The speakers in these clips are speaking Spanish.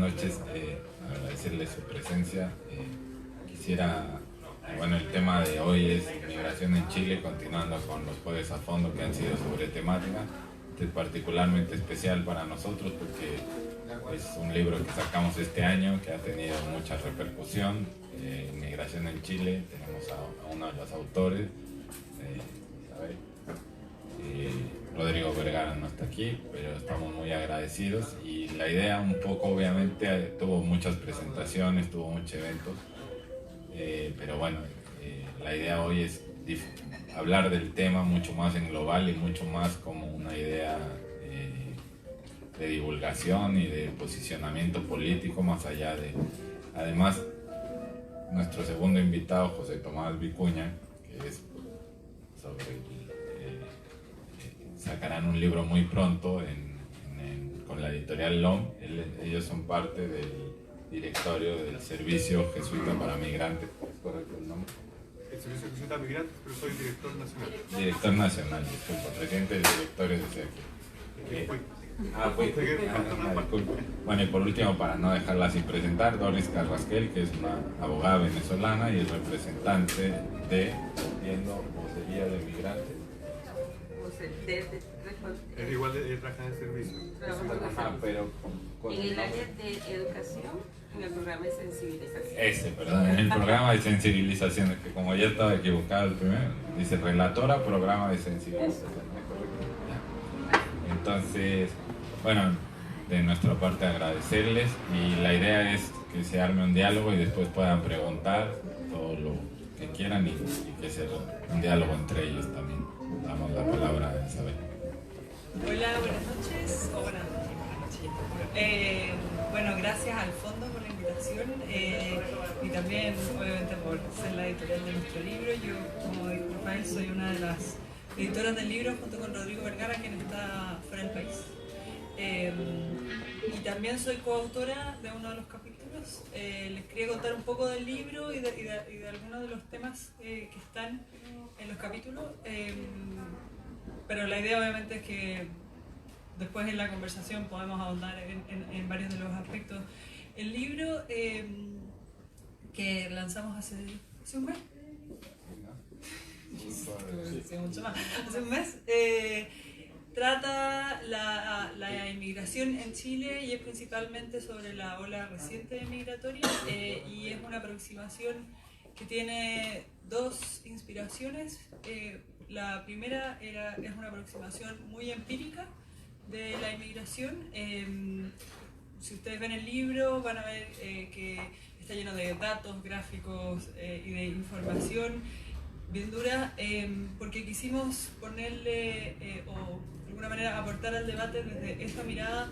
noches, agradecerles su presencia. Quisiera, bueno, el tema de hoy es migración en Chile, continuando con los jueves a fondo que han sido sobre temática. Este es particularmente especial para nosotros porque es un libro que sacamos este año que ha tenido mucha repercusión. Migración en Chile, tenemos a uno de los autores, Rodrigo Vergara no está aquí, pero estamos muy agradecidos, y la idea un poco, obviamente, tuvo muchas presentaciones, tuvo muchos eventos, pero bueno, la idea hoy es hablar del tema mucho más en global y mucho más como una idea de divulgación y de posicionamiento político, más allá de, además, nuestro segundo invitado, José Tomás Vicuña, que es sobre sacarán un libro muy pronto con la editorial LOM. Ellos son parte del directorio del Servicio Jesuita para Migrantes. ¿Es correcto el nombre? El Servicio Jesuita para Migrantes, pero soy director nacional. Director nacional, disculpa, presidente del directorio de CEF. Disculpa. Bueno, y por último, para no dejarla sin presentar, Doris Carrasquel, que es una abogada venezolana y es representante de Vocería de Migrantes. Es igual de trabajar en el servicio. Pero en el área de educación, en el programa de sensibilización. En el programa de sensibilización, que como ya estaba equivocado el primero, dice relatora, programa de sensibilización. Entonces, bueno, de nuestra parte agradecerles, y la idea es que se arme un diálogo y después puedan preguntar todo lo que quieran y que sea un diálogo entre ellos también. Damos la palabra a Isabel. Hola, buenas noches. Buenas noches. Bueno, gracias al fondo por la invitación y también, obviamente, por ser la editorial de nuestro libro. Yo, como dijo Rafael, soy una de las editoras del libro junto con Rodrigo Vergara, quien está fuera del país. Y también soy coautora de uno de los capítulos. Les quería contar un poco del libro y de algunos de los temas que están en los capítulos, pero la idea obviamente es que después en la conversación podemos ahondar en varios de los aspectos. El libro que lanzamos hace un mes, sí, mucho más, hace un mes, trata la inmigración en Chile y es principalmente sobre la ola reciente migratoria, y es una aproximación que tiene dos inspiraciones. La primera es una aproximación muy empírica de la inmigración. Si ustedes ven el libro van a ver que está lleno de datos, gráficos y de información bien dura, porque quisimos ponerle o de alguna manera aportar al debate desde esta mirada,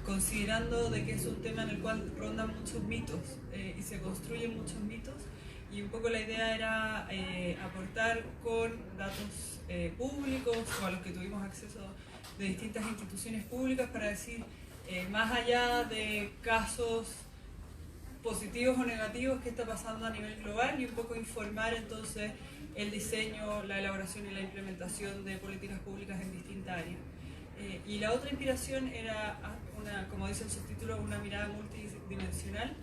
considerando de que es un tema en el cual rondan muchos mitos y se construyen muchos mitos, y un poco la idea era aportar con datos públicos o a los que tuvimos acceso de distintas instituciones públicas para decir, más allá de casos positivos o negativos, qué está pasando a nivel global, y un poco informar entonces el diseño, la elaboración y la implementación de políticas públicas en distintas áreas. Y la otra inspiración era, como dice el subtítulo, una mirada multidimensional,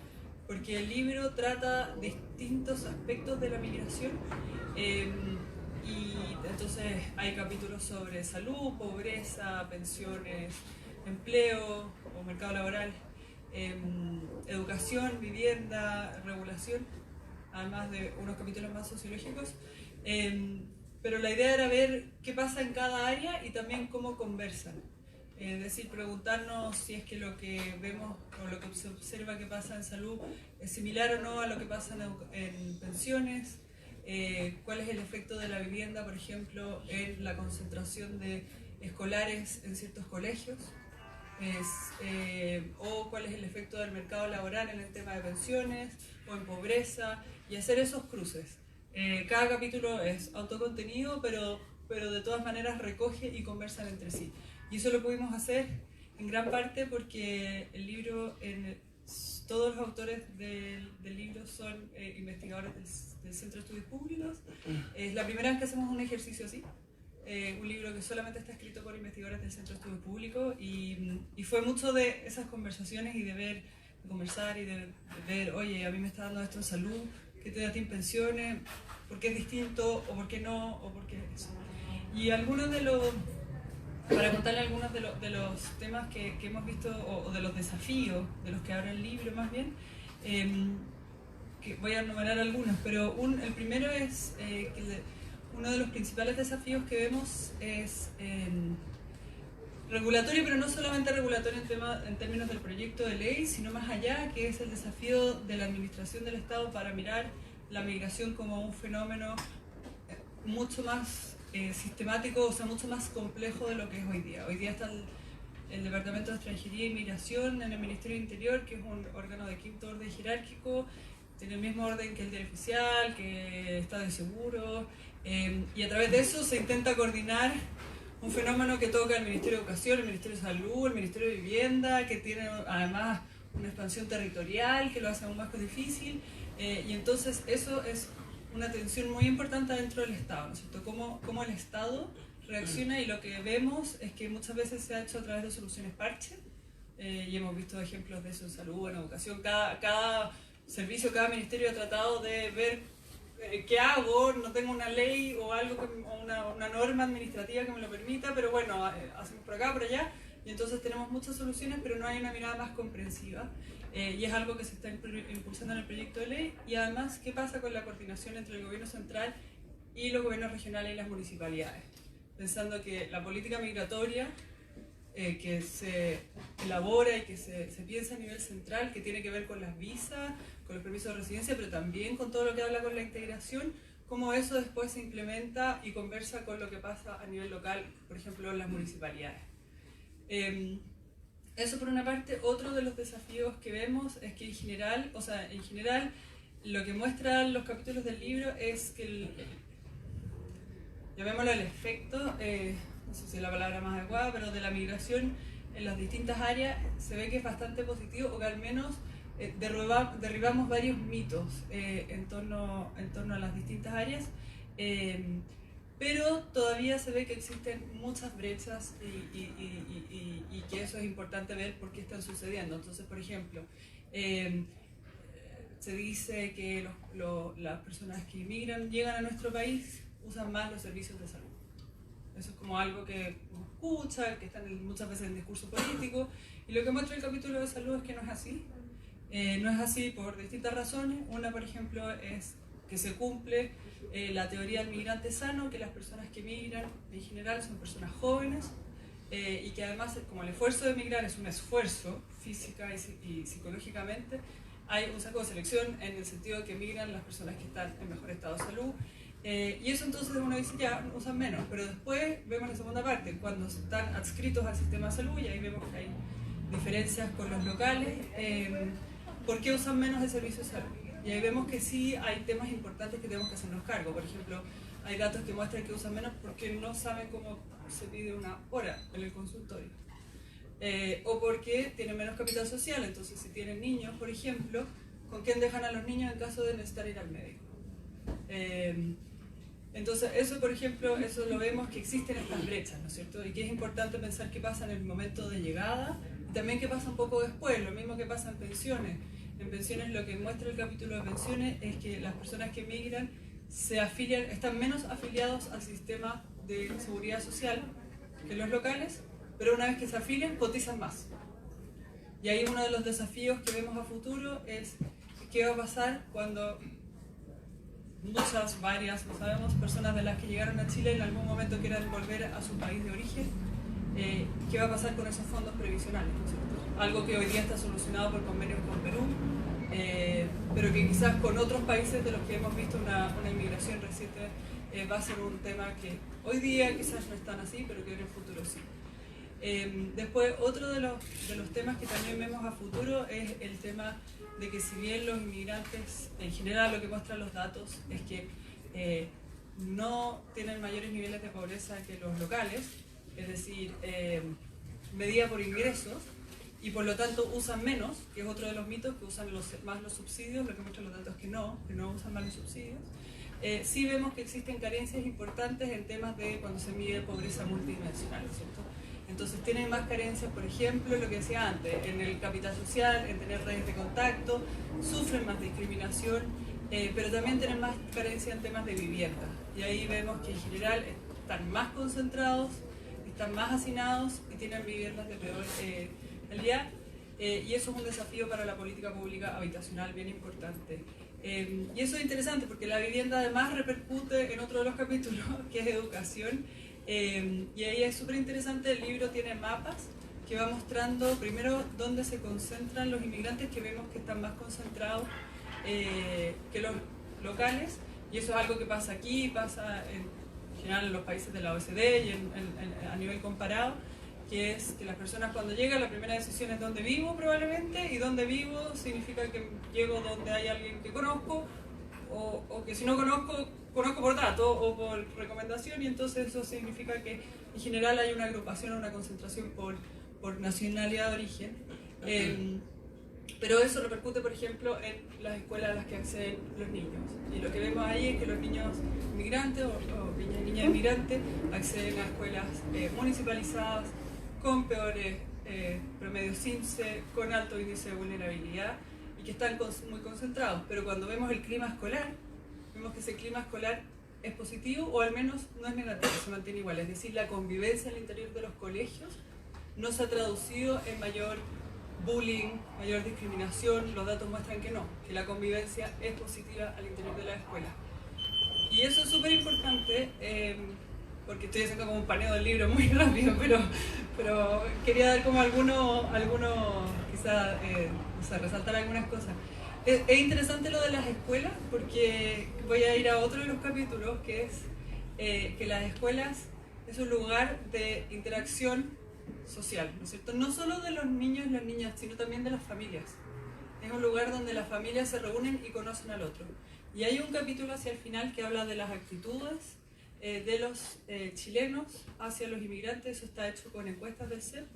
porque el libro trata distintos aspectos de la migración, y entonces hay capítulos sobre salud, pobreza, pensiones, empleo o mercado laboral, educación, vivienda, regulación, además de unos capítulos más sociológicos, pero la idea era ver qué pasa en cada área y también cómo conversan. Es decir, preguntarnos si es que lo que vemos o lo que se observa que pasa en salud es similar o no a lo que pasa en pensiones, cuál es el efecto de la vivienda, por ejemplo, en la concentración de escolares en ciertos colegios, o cuál es el efecto del mercado laboral en el tema de pensiones o en pobreza, y hacer esos cruces. Cada capítulo es autocontenido, pero de todas maneras recoge y conversan entre sí. Y eso lo pudimos hacer en gran parte porque el libro, todos los autores del libro son investigadores del Centro de Estudios Públicos. Es la primera vez que hacemos un ejercicio así. Un libro que solamente está escrito por investigadores del Centro de Estudios Públicos, y fue mucho de esas conversaciones y de ver conversar y de ver, oye, a mí me está dando esto en salud, ¿qué te da a ti en pensiones? ¿Por qué es distinto? ¿O por qué no? ¿O por qué eso? Y algunos de los, para contarle algunos de los temas que hemos visto, o de los desafíos de los que habla el libro más bien, que voy a enumerar algunos, pero el primero es que uno de los principales desafíos que vemos es regulatorio, pero no solamente regulatorio en términos del proyecto de ley, sino más allá, que es el desafío de la administración del Estado para mirar la migración como un fenómeno mucho más sistemático, o sea, mucho más complejo de lo que es hoy día. Hoy día está el Departamento de Extranjería y Migración en el Ministerio del Interior, que es un órgano de quinto orden jerárquico, tiene el mismo orden que el diario oficial, que está de seguro, y a través de eso se intenta coordinar un fenómeno que toca el Ministerio de Educación, el Ministerio de Salud, el Ministerio de Vivienda, que tiene además una expansión territorial que lo hace aún más difícil, y entonces eso es una tensión muy importante dentro del Estado, ¿no es cierto? Cómo el Estado reacciona, y lo que vemos es que muchas veces se ha hecho a través de soluciones parche, y hemos visto ejemplos de eso en salud, en educación. Cada servicio, cada ministerio ha tratado de ver qué hago, no tengo una ley o algo, o una norma administrativa que me lo permita, pero bueno, hacemos por acá, por allá, y entonces tenemos muchas soluciones, pero no hay una mirada más comprensiva, y es algo que se está impulsando en el proyecto de ley. Y además, ¿qué pasa con la coordinación entre el gobierno central y los gobiernos regionales y las municipalidades? Pensando que la política migratoria que se elabora y que se piensa a nivel central, que tiene que ver con las visas, con los permisos de residencia, pero también con todo lo que habla con la integración, cómo eso después se implementa y conversa con lo que pasa a nivel local, por ejemplo, en las municipalidades. Eso por una parte. Otro de los desafíos que vemos es que en general lo que muestran los capítulos del libro es que llamémoslo el efecto, no sé si es la palabra más adecuada, pero de la migración en las distintas áreas se ve que es bastante positivo, o que al menos derribamos varios mitos en torno a las distintas áreas, pero todavía se ve que existen muchas brechas y que eso es importante ver por qué están sucediendo. Entonces, por ejemplo, se dice que las personas que inmigran, llegan a nuestro país, usan más los servicios de salud. Eso es como algo que uno escucha, que está muchas veces en el discurso político, y lo que muestra el capítulo de salud es que no es así. No es así por distintas razones. Una, por ejemplo, es que se cumple la teoría del migrante sano, que las personas que migran en general son personas jóvenes, y que además, como el esfuerzo de migrar es un esfuerzo física y psicológicamente, hay un saco de selección en el sentido de que migran las personas que están en mejor estado de salud, y eso entonces uno dice ya, usan menos, pero después vemos la segunda parte, cuando están adscritos al sistema de salud, y ahí vemos que hay diferencias con los locales. ¿Por qué usan menos el servicio de salud? Y ahí vemos que sí hay temas importantes que tenemos que hacernos cargo. Por ejemplo, hay datos que muestran que usan menos porque no saben cómo se pide una hora en el consultorio. O porque tienen menos capital social. Entonces, si tienen niños, por ejemplo, ¿con quién dejan a los niños en caso de necesitar ir al médico? Entonces, eso, por ejemplo, eso lo vemos que existen estas brechas, ¿no es cierto? Y que es importante pensar qué pasa en el momento de llegada, y también qué pasa un poco después, lo mismo que pasa en pensiones. En pensiones, lo que muestra el capítulo de pensiones es que las personas que migran se afilian, están menos afiliados al sistema de seguridad social que los locales, pero una vez que se afilian, cotizan más. Y ahí uno de los desafíos que vemos a futuro es qué va a pasar cuando varias, no sabemos, personas de las que llegaron a Chile en algún momento quieran volver a su país de origen. ¿Qué va a pasar con esos fondos previsionales? ¿No es cierto? Algo que hoy día está solucionado por convenios con Perú, pero que quizás con otros países de los que hemos visto una inmigración reciente va a ser un tema que hoy día quizás no es tan así, pero que en el futuro sí. Después, otro de los temas que también vemos a futuro es el tema de que, si bien los inmigrantes, en general lo que muestran los datos es que no tienen mayores niveles de pobreza que los locales, es decir, medida por ingresos, y por lo tanto usan menos, que es otro de los mitos, que usan más los subsidios. Lo que muestran los datos es que no usan más los subsidios. Sí vemos que existen carencias importantes en temas de cuando se mide pobreza multidimensional, ¿cierto? Entonces tienen más carencias, por ejemplo, lo que decía antes, en el capital social, en tener redes de contacto, sufren más discriminación, pero también tienen más carencia en temas de vivienda. Y ahí vemos que en general están más concentrados, están más hacinados y tienen viviendas de peor calidad. Y eso es un desafío para la política pública habitacional bien importante. Y eso es interesante porque la vivienda además repercute en otro de los capítulos, que es educación. Y ahí es súper interesante, el libro tiene mapas que va mostrando primero dónde se concentran los inmigrantes, que vemos que están más concentrados que los locales, y eso es algo que pasa aquí, pasa en general en los países de la OECD y a nivel comparado, que es que las personas cuando llegan la primera decisión es dónde vivo probablemente, y dónde vivo significa que llego donde hay alguien que conozco, o que si no conozco por trato o por recomendación, y entonces eso significa que en general hay una agrupación o una concentración por nacionalidad de origen. Pero eso repercute, por ejemplo, en las escuelas a las que acceden los niños. Y lo que vemos ahí es que los niños inmigrantes o niñas inmigrantes acceden a escuelas municipalizadas, con peores promedios CIMSE, con alto índice de vulnerabilidad y que están muy concentrados. Pero cuando vemos el clima escolar, vemos que ese clima escolar es positivo o al menos no es negativo, se mantiene igual. Es decir, la convivencia al interior de los colegios no se ha traducido en mayor bullying, mayor discriminación. Los datos muestran que no, que la convivencia es positiva al interior de la escuela. Y eso es súper importante, porque estoy haciendo como un paneo del libro muy rápido, pero quería dar como algunos quizás, resaltar algunas cosas. Es interesante lo de las escuelas, porque voy a ir a otro de los capítulos, que es que las escuelas es un lugar de interacción social, ¿no es cierto? No solo de los niños y las niñas, sino también de las familias. Es un lugar donde las familias se reúnen y conocen al otro. Y hay un capítulo hacia el final que habla de las actitudes de los chilenos hacia los inmigrantes. Eso está hecho con encuestas del CEP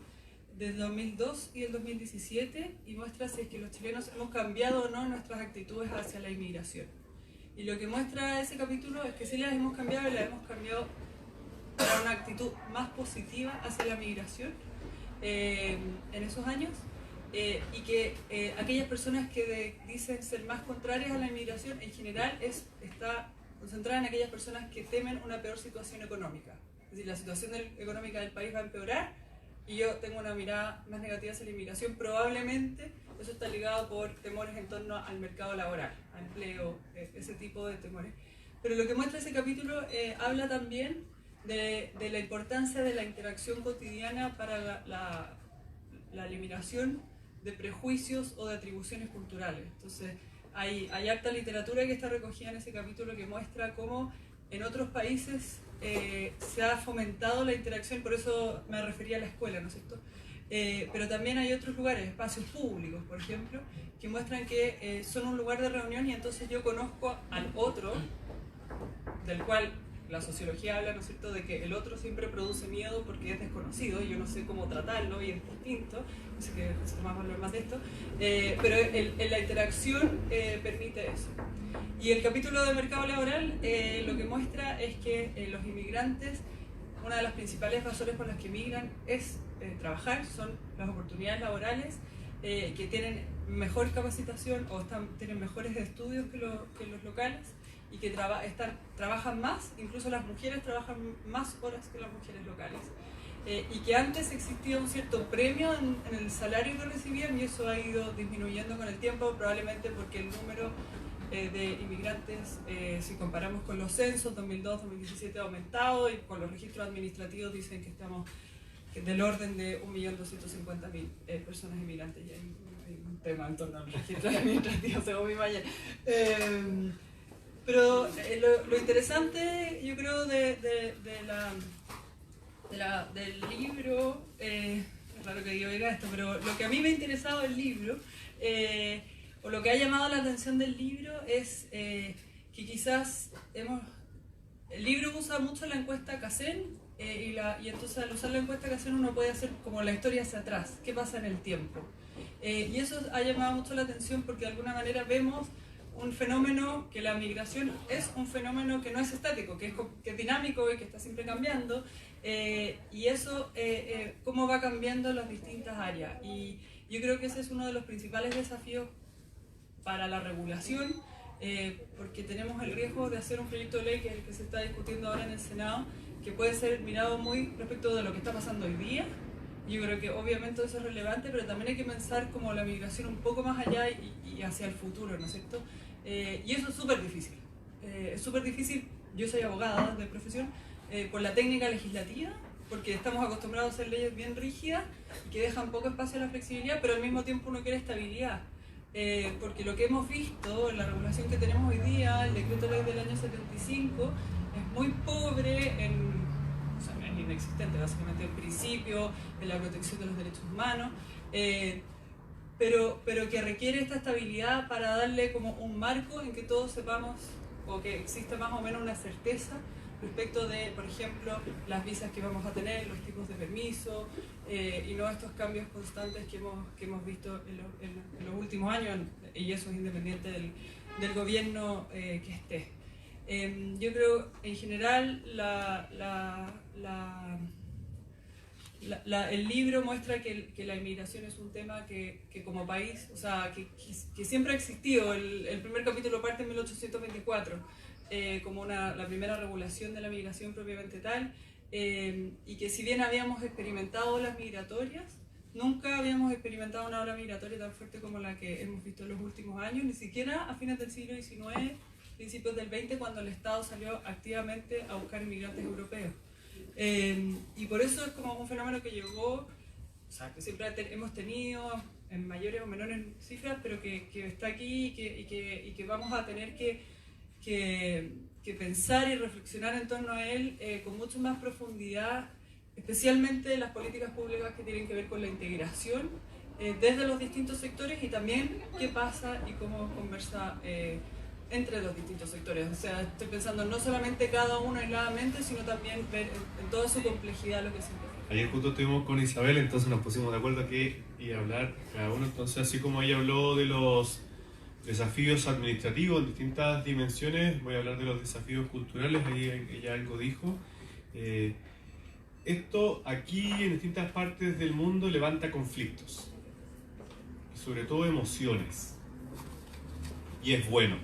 del 2002 y el 2017, y muestra si es que los chilenos hemos cambiado o no nuestras actitudes hacia la inmigración. Y lo que muestra ese capítulo es que sí las hemos cambiado, y las hemos cambiado para una actitud más positiva hacia la migración en esos años, y que aquellas personas que dicen ser más contrarias a la inmigración en general está concentrada en aquellas personas que temen una peor situación económica. Es decir, la situación económica del país va a empeorar y yo tengo una mirada más negativa hacia la inmigración. Probablemente eso está ligado por temores en torno al mercado laboral, a empleo, ese tipo de temores. Pero lo que muestra ese capítulo habla también de la importancia de la interacción cotidiana para la eliminación de prejuicios o de atribuciones culturales. Entonces, hay harta literatura que está recogida en ese capítulo que muestra cómo en otros países se ha fomentado la interacción, por eso me refería a la escuela, ¿no es cierto? Pero también hay otros lugares, espacios públicos, por ejemplo, que muestran que son un lugar de reunión, y entonces yo conozco al otro, del cual la sociología habla, ¿no es cierto?, de que el otro siempre produce miedo porque es desconocido y yo no sé cómo tratarlo y es distinto, así que vamos a hablar más de esto, pero la interacción permite eso. Y el capítulo de mercado laboral lo que muestra es que los inmigrantes, una de las principales razones por las que emigran es trabajar, son las oportunidades laborales, que tienen mejor capacitación o tienen mejores estudios que los locales, y que trabajan más, incluso las mujeres trabajan más horas que las mujeres locales. Y que antes existía un cierto premio en el salario que recibían, y eso ha ido disminuyendo con el tiempo, probablemente porque el número de inmigrantes, si comparamos con los censos 2002-2017, ha aumentado, y con los registros administrativos dicen que estamos del orden de 1.250.000 personas inmigrantes. Y hay un tema en torno al registro administrativo, según mi mañana. Pero lo interesante, yo creo, del libro, es raro que diga esto, pero lo que a mí me ha interesado del libro, o lo que ha llamado la atención del libro, es que quizás el libro usa mucho la encuesta Casen, y entonces al usar la encuesta Casen uno puede hacer como la historia hacia atrás, qué pasa en el tiempo. Y eso ha llamado mucho la atención porque de alguna manera vemos un fenómeno, que la migración es un fenómeno que no es estático, que es dinámico y que está siempre cambiando, y eso, cómo va cambiando las distintas áreas. Y yo creo que ese es uno de los principales desafíos para la regulación, porque tenemos el riesgo de hacer un proyecto de ley que es el que se está discutiendo ahora en el Senado, que puede ser mirado muy respecto de lo que está pasando hoy día. Yo creo que obviamente eso es relevante, pero también hay que pensar como la migración un poco más allá y hacia el futuro, ¿no es cierto? Y eso es súper difícil. Es súper difícil, yo soy abogada de profesión, por la técnica legislativa, porque estamos acostumbrados a hacer leyes bien rígidas y que dejan poco espacio a la flexibilidad, pero al mismo tiempo uno quiere estabilidad. Porque lo que hemos visto en la regulación que tenemos hoy día, el decreto ley del año 75, es muy pobre o sea, es inexistente básicamente en principio, en la protección de los derechos humanos, pero que requiere esta estabilidad para darle como un marco en que todos sepamos, o que exista más o menos una certeza respecto de, por ejemplo, las visas que vamos a tener, los tipos de permiso, y no estos cambios constantes que hemos visto en los últimos años, y eso es independiente del gobierno que esté. Yo creo, en general, el libro muestra que la inmigración es un tema que como país, o sea, que siempre ha existido. El primer capítulo parte en 1824, como la primera regulación de la migración propiamente tal, y que si bien habíamos experimentado olas migratorias, nunca habíamos experimentado una ola migratoria tan fuerte como la que hemos visto en los últimos años, ni siquiera a fines del siglo XIX, principios del XX, cuando el Estado salió activamente a buscar inmigrantes europeos. Y por eso es como un fenómeno que llegó, o sea, que siempre hemos tenido en mayores o menores cifras, pero que está aquí y que vamos a tener que pensar y reflexionar en torno a él con mucho más profundidad, especialmente las políticas públicas que tienen que ver con la integración desde los distintos sectores, y también qué pasa y cómo conversa entre los distintos sectores. O sea, estoy pensando no solamente cada uno aisladamente, sino también ver en toda su complejidad lo que significa. Ayer justo estuvimos con Isabel, entonces nos pusimos de acuerdo que iba a hablar cada uno. Entonces, así como ella habló de los desafíos administrativos en distintas dimensiones, voy a hablar de los desafíos culturales. Ahí ella algo dijo. Esto aquí en distintas partes del mundo levanta conflictos, y sobre todo emociones, y es bueno.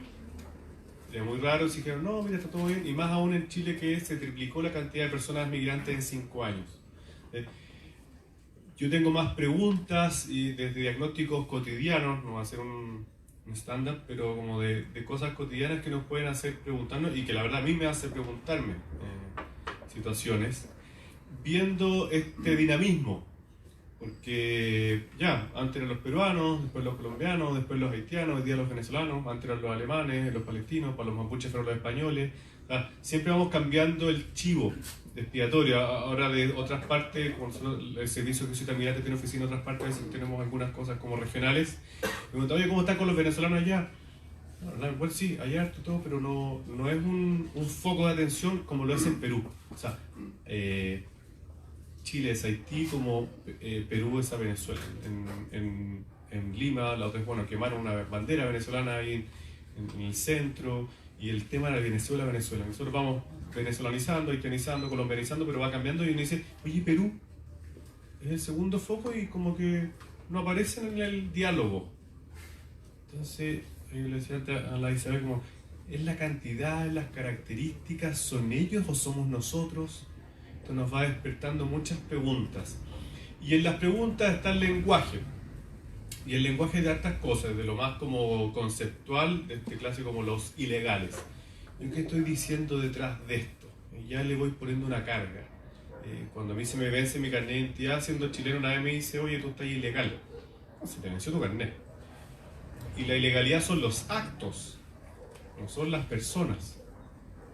Sería muy raro si dijeron, no, mira, está todo bien, y más aún en Chile, que se triplicó la cantidad de personas migrantes en 5 años. Yo tengo más preguntas, y desde diagnósticos cotidianos, no va a ser un stand-up, pero como de cosas cotidianas que nos pueden hacer preguntarnos, y que la verdad a mí me hace preguntarme situaciones, viendo este dinamismo. Porque ya, antes eran los peruanos, después los colombianos, después los haitianos, hoy día los venezolanos, antes eran los alemanes, los palestinos, para los mapuches fueron los españoles. Siempre vamos cambiando el chivo expiatorio. Ahora de otras partes, como el servicio de visita migrante tiene oficina en otras partes, tenemos algunas cosas como regionales. Me pregunto, oye, ¿cómo están con los venezolanos allá? Igual sí, hay harto todo, pero no es un foco de atención como lo es en Perú. O sea, Chile es Haití, como Perú es a Venezuela. En Lima, la otra es, bueno, quemaron una bandera venezolana ahí en el centro, y el tema era Venezuela. Nosotros vamos venezolanizando, haitianizando, colombianizando, pero va cambiando, y uno dice, oye, Perú es el segundo foco y como que no aparecen en el diálogo. Entonces, yo le decía a la Isabel, como, ¿es la cantidad, las características, son ellos o somos nosotros? Esto nos va despertando muchas preguntas. Y en las preguntas está el lenguaje. Y el lenguaje de hartas cosas, de lo más como conceptual, de este clásico como los ilegales. ¿Qué estoy diciendo detrás de esto? Y ya le voy poniendo una carga. Cuando a mí se me vence mi carnet de identidad, siendo chileno, una vez me dice, oye, tú estás ilegal. Se te venció tu carnet. Y la ilegalidad son los actos, no son las personas.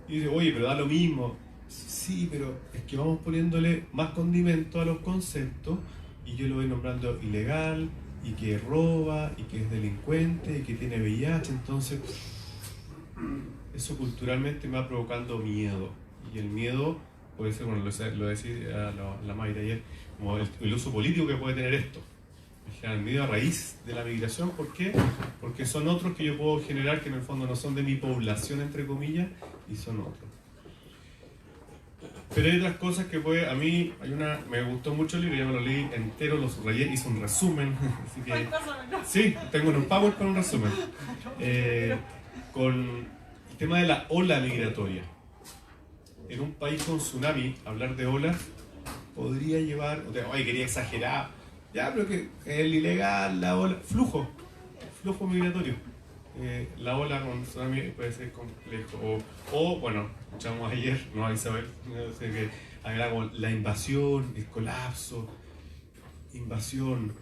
Y dice, oye, pero da lo mismo. Sí, pero es que vamos poniéndole más condimento a los conceptos, y yo lo voy nombrando ilegal, y que roba, y que es delincuente, y que tiene VIH. Entonces, eso culturalmente me va provocando miedo. Y el miedo puede ser, bueno, lo decía la Mayra ayer, como el uso político que puede tener esto. generan miedo a raíz de la migración. ¿Por qué? Porque son otros que yo puedo generar que en el fondo no son de mi población, entre comillas, y son otros. Pero hay otras cosas que a mí, me gustó mucho el libro, ya me lo leí entero, lo subrayé, hice un resumen, así que, sí, tengo un PowerPoint con un resumen, con el tema de la ola migratoria. En un país con tsunami, hablar de olas podría llevar, oye, quería exagerar, ya, pero que es ilegal, la ola, flujo migratorio. La ola con tsunami puede ser complejo. O bueno, escuchamos ayer, no a Isabel, no sé, que hablamos la invasión, el colapso, invasión,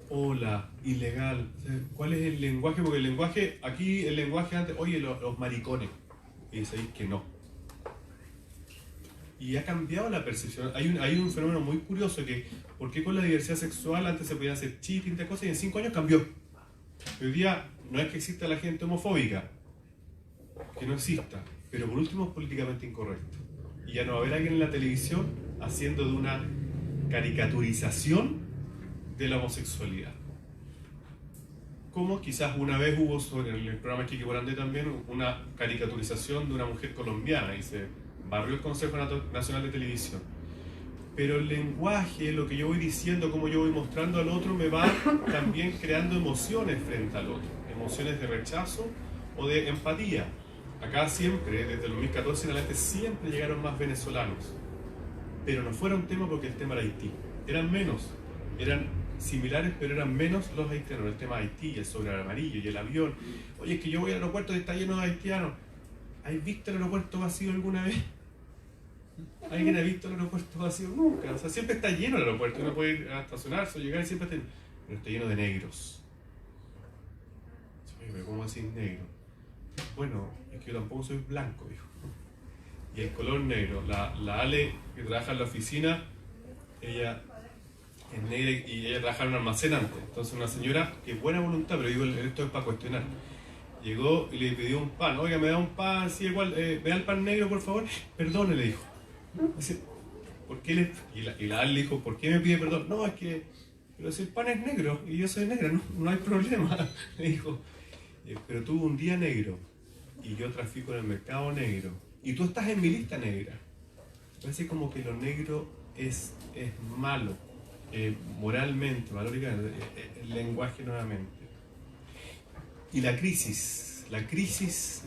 ola, ilegal. O sea, ¿cuál es el lenguaje? Porque el lenguaje, aquí el lenguaje antes, oye, los maricones, y decís que no. Y ha cambiado la percepción. Hay un fenómeno muy curioso que, ¿por qué con la diversidad sexual antes se podían hacer chistes y cosas y en 5 años cambió? Hoy día no es que exista la gente homofóbica, que no exista, pero por último es políticamente incorrecto. Y ya no va a haber alguien en la televisión haciendo de una caricaturización de la homosexualidad. Como quizás una vez hubo sobre el programa Kiki Morandé también una caricaturización de una mujer colombiana y se barrió el Consejo Nacional de Televisión. Pero el lenguaje, lo que yo voy diciendo, cómo yo voy mostrando al otro, me va también creando emociones frente al otro. Emociones de rechazo o de empatía. Acá siempre, desde el 2014 en adelante, siempre llegaron más venezolanos. Pero no fueron tema porque el tema era Haití. Eran menos. Eran similares, pero eran menos los haitianos. El tema de Haití, el sobre el amarillo y el avión. Oye, es que yo voy al aeropuerto y está lleno de haitianos. ¿Has visto el aeropuerto vacío alguna vez? ¿Alguien ha visto el aeropuerto vacío? Nunca. O sea, siempre está lleno el aeropuerto. Uno puede ir a estacionarse o llegar y siempre está lleno. Pero está lleno de negros. Oye, ¿cómo decir negro? Bueno, es que yo tampoco soy blanco, dijo. Y el color negro. La Ale, que trabaja en la oficina, ella es negra y ella trabaja en un almacén antes. Entonces una señora que buena voluntad, pero digo, esto es para cuestionar. Llegó y le pidió un pan. Oiga, me da un pan, sí, igual, me da el pan negro, por favor. Perdone, le dijo. Dice, ¿por qué y la Ale le dijo, ¿por qué me pide perdón? No, es que, pero si el pan es negro y yo soy negra, no hay problema, le dijo. Pero tuvo un día negro y yo trafico en el mercado negro y tú estás en mi lista negra. Parece como que lo negro es malo, moralmente, valóricamente, el lenguaje nuevamente. Y la crisis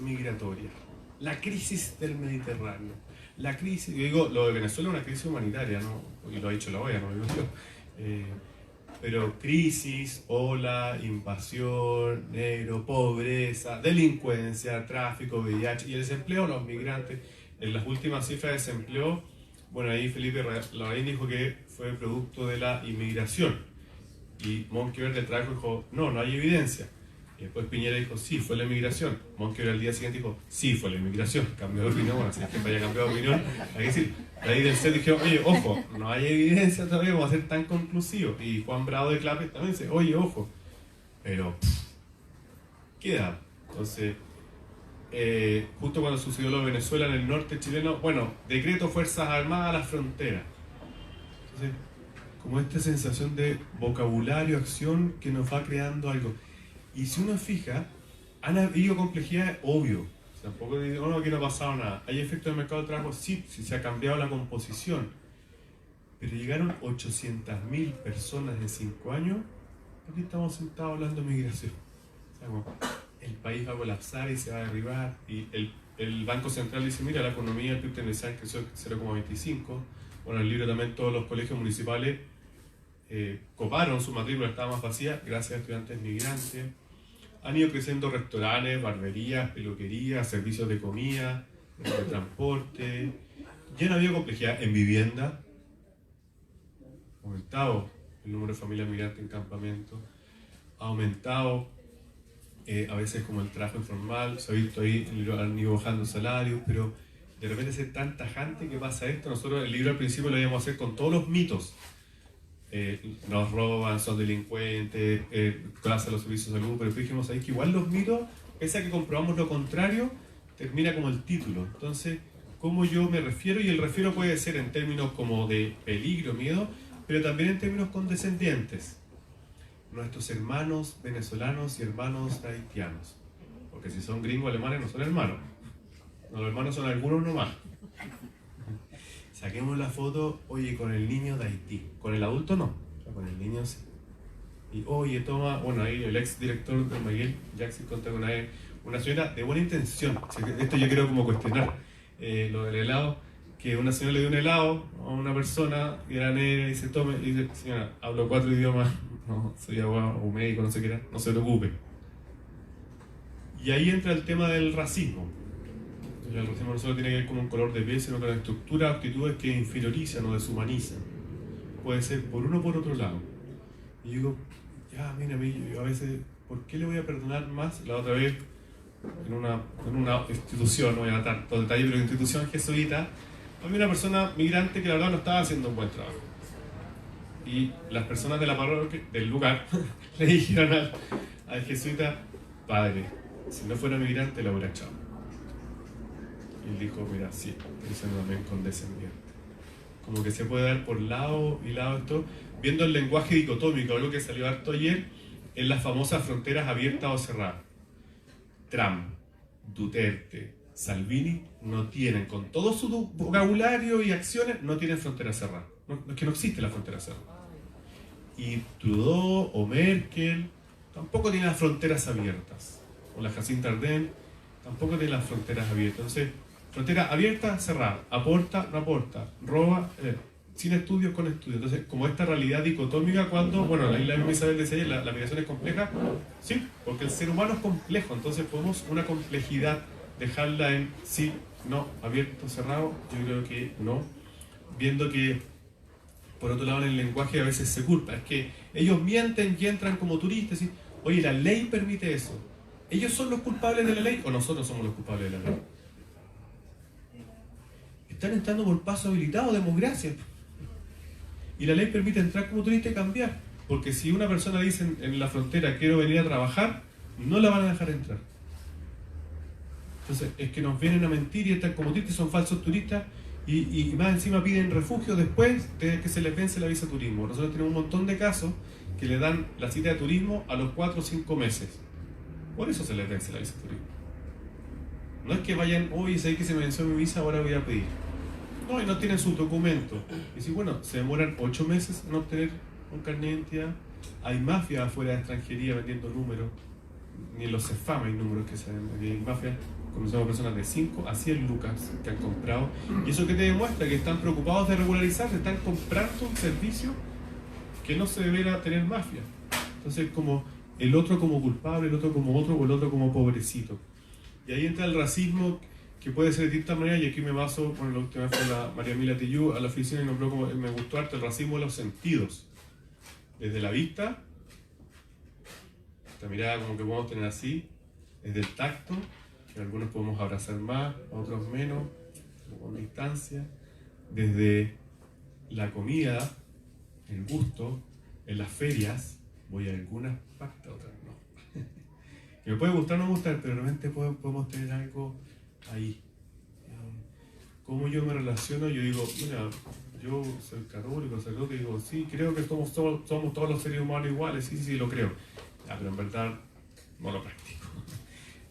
migratoria, la crisis del Mediterráneo, la crisis, yo digo, lo de Venezuela es una crisis humanitaria, ¿no? Y lo ha dicho la OEA, no lo digo yo. Pero crisis, ola, invasión, negro, pobreza, delincuencia, tráfico, VIH y el desempleo, los migrantes. En las últimas cifras de desempleo, bueno, ahí Felipe Larraín dijo que fue producto de la inmigración. Y Monkeberg del trabajo dijo, no hay evidencia. Y después Piñera dijo, sí, fue la inmigración. Monkeberg al día siguiente dijo, sí, fue la inmigración. Cambió de opinión, bueno, si es que haya cambiado de opinión, hay que decir. Ahí del CEL dijeron, oye, ojo, no hay evidencia todavía como a ser tan conclusivo. Y Juan Bravo de Clape también dice, oye, ojo. Pero, queda. Entonces, justo cuando sucedió lo de Venezuela en el norte chileno, bueno, decreto Fuerzas Armadas a la frontera. Entonces, como esta sensación de vocabulario, acción que nos va creando algo. Y si uno fija, han habido complejidades, obvio. Tampoco digo, no, aquí no ha pasado nada. ¿Hay efectos del mercado de trabajo? Sí, sí se ha cambiado la composición. Pero llegaron 800.000 personas en 5 años. ¿Por qué estamos sentados hablando de migración? O sea, como, el país va a colapsar y se va a derribar. Y el Banco Central dice, mira, la economía del PIB tendencial creció 0,25. Bueno, en el libro también todos los colegios municipales coparon su matrícula, estaba más vacía gracias a estudiantes migrantes. Han ido creciendo restaurantes, barberías, peluquerías, servicios de comida, de transporte. Ya no había complejidad en vivienda. Ha aumentado el número de familias migrantes en campamento. Ha aumentado a veces como el trabajo informal. Se ha visto ahí, han ido bajando salarios, pero de repente es tan tajante que pasa esto. Nosotros el libro al principio lo íbamos a hacer con todos los mitos. Nos roban, son delincuentes, colapsan los servicios de salud, pero dijimos ahí que igual los mitos, pese a que comprobamos lo contrario, termina como el título. Entonces, ¿cómo yo me refiero? Y el refiero puede ser en términos como de peligro, miedo, pero también en términos condescendientes. nuestros hermanos venezolanos y hermanos haitianos. Porque si son gringos alemanes no son hermanos. No, los hermanos son algunos nomás. Saquemos la foto, oye, con el niño de Haití. Con el adulto no, pero con el niño sí. Y oye, toma, bueno, ahí el ex director de Miguel Jackson contó con una señora de buena intención. O sea, esto yo quiero como cuestionar lo del helado, que una señora le dio un helado a una persona y era negra y dice, tome, y dice, señora, hablo 4 idiomas, no, soy abogado o médico, no sé qué era, no se preocupe. Y ahí entra el tema del racismo. El racismo no solo tiene que ver con un color de piel, sino con la estructura de actitudes que inferiorizan o deshumanizan. Puede ser por uno o por otro lado. Y digo, ya, mira, yo a veces, ¿por qué le voy a perdonar más? La otra vez, en una institución, no voy a dar tanto detalle, pero en una institución jesuita, había una persona migrante que la verdad no estaba haciendo un buen trabajo. Y las personas de la parroquia, del lugar, le dijeron al jesuita, padre, si no fuera migrante, la hubiera echado. Y él dijo, mira, sí, estoy diciendo también condescendiente. Como que se puede dar por lado y lado esto, viendo el lenguaje dicotómico, algo que salió harto ayer, en las famosas fronteras abiertas o cerradas. Trump, Duterte, Salvini no tienen, con todo su vocabulario y acciones, no tienen frontera cerrada. No, es que no existe la frontera cerrada. Y Trudeau o Merkel tampoco tienen las fronteras abiertas. O la Jacinta Ardern tampoco tiene las fronteras abiertas. Entonces, frontera abierta, cerrada, aporta, no aporta, roba, sin estudios, con estudios. Entonces, como esta realidad dicotómica, cuando, bueno, la isla de Isabel decía, la migración es compleja, sí, porque el ser humano es complejo, entonces podemos una complejidad dejarla en sí, no, abierto, cerrado, yo creo que no, viendo que, por otro lado, en el lenguaje a veces se culpa, es que ellos mienten y entran como turistas, y, oye, la ley permite eso. ¿Ellos son los culpables de la ley o nosotros somos los culpables de la ley? Están entrando por paso habilitado, democracia. Y la ley permite entrar como turista y cambiar. Porque si una persona dice en la frontera quiero venir a trabajar, no la van a dejar entrar. Entonces es que nos vienen a mentir y están como turistas, son falsos turistas y más encima piden refugio después de que se les vence la visa de turismo. Nosotros tenemos un montón de casos que le dan la cita de turismo a los 4 o 5 meses. Por eso se les vence la visa de turismo. No es que vayan, oye, sé que se me venció mi visa, ahora voy a pedir. No, y no tienen sus documentos. Y si, bueno, se demoran 8 meses en obtener un carnet de identidad. Hay mafia afuera de extranjería vendiendo números. Ni en los CEFAM hay números que se venden. Hay mafia, conocemos personas de 5 a 100 lucas que han comprado. Y eso que te demuestra que están preocupados de regularizarse, están comprando un servicio que no se deberá tener mafia. Entonces, como el otro como culpable, el otro como otro, o el otro como pobrecito. Y ahí entra el racismo, que puede ser de distintas maneras, y aquí me baso, bueno, la última vez fue la María Emilia Tillú a la oficina y nombró como, me gustó harto el racismo de los sentidos. Desde la vista, esta mirada como que podemos tener así, desde el tacto, que algunos podemos abrazar más, otros menos, con distancia, desde la comida, el gusto, en las ferias, voy a algunas partes, otras no. Que me puede gustar o no gustar, pero realmente podemos tener algo ahí. ¿Cómo yo me relaciono? Yo digo, mira, yo soy católico, sacerdote, y digo, sí, creo que somos todos los seres humanos iguales, sí, lo creo. Ya, pero en verdad no lo practico.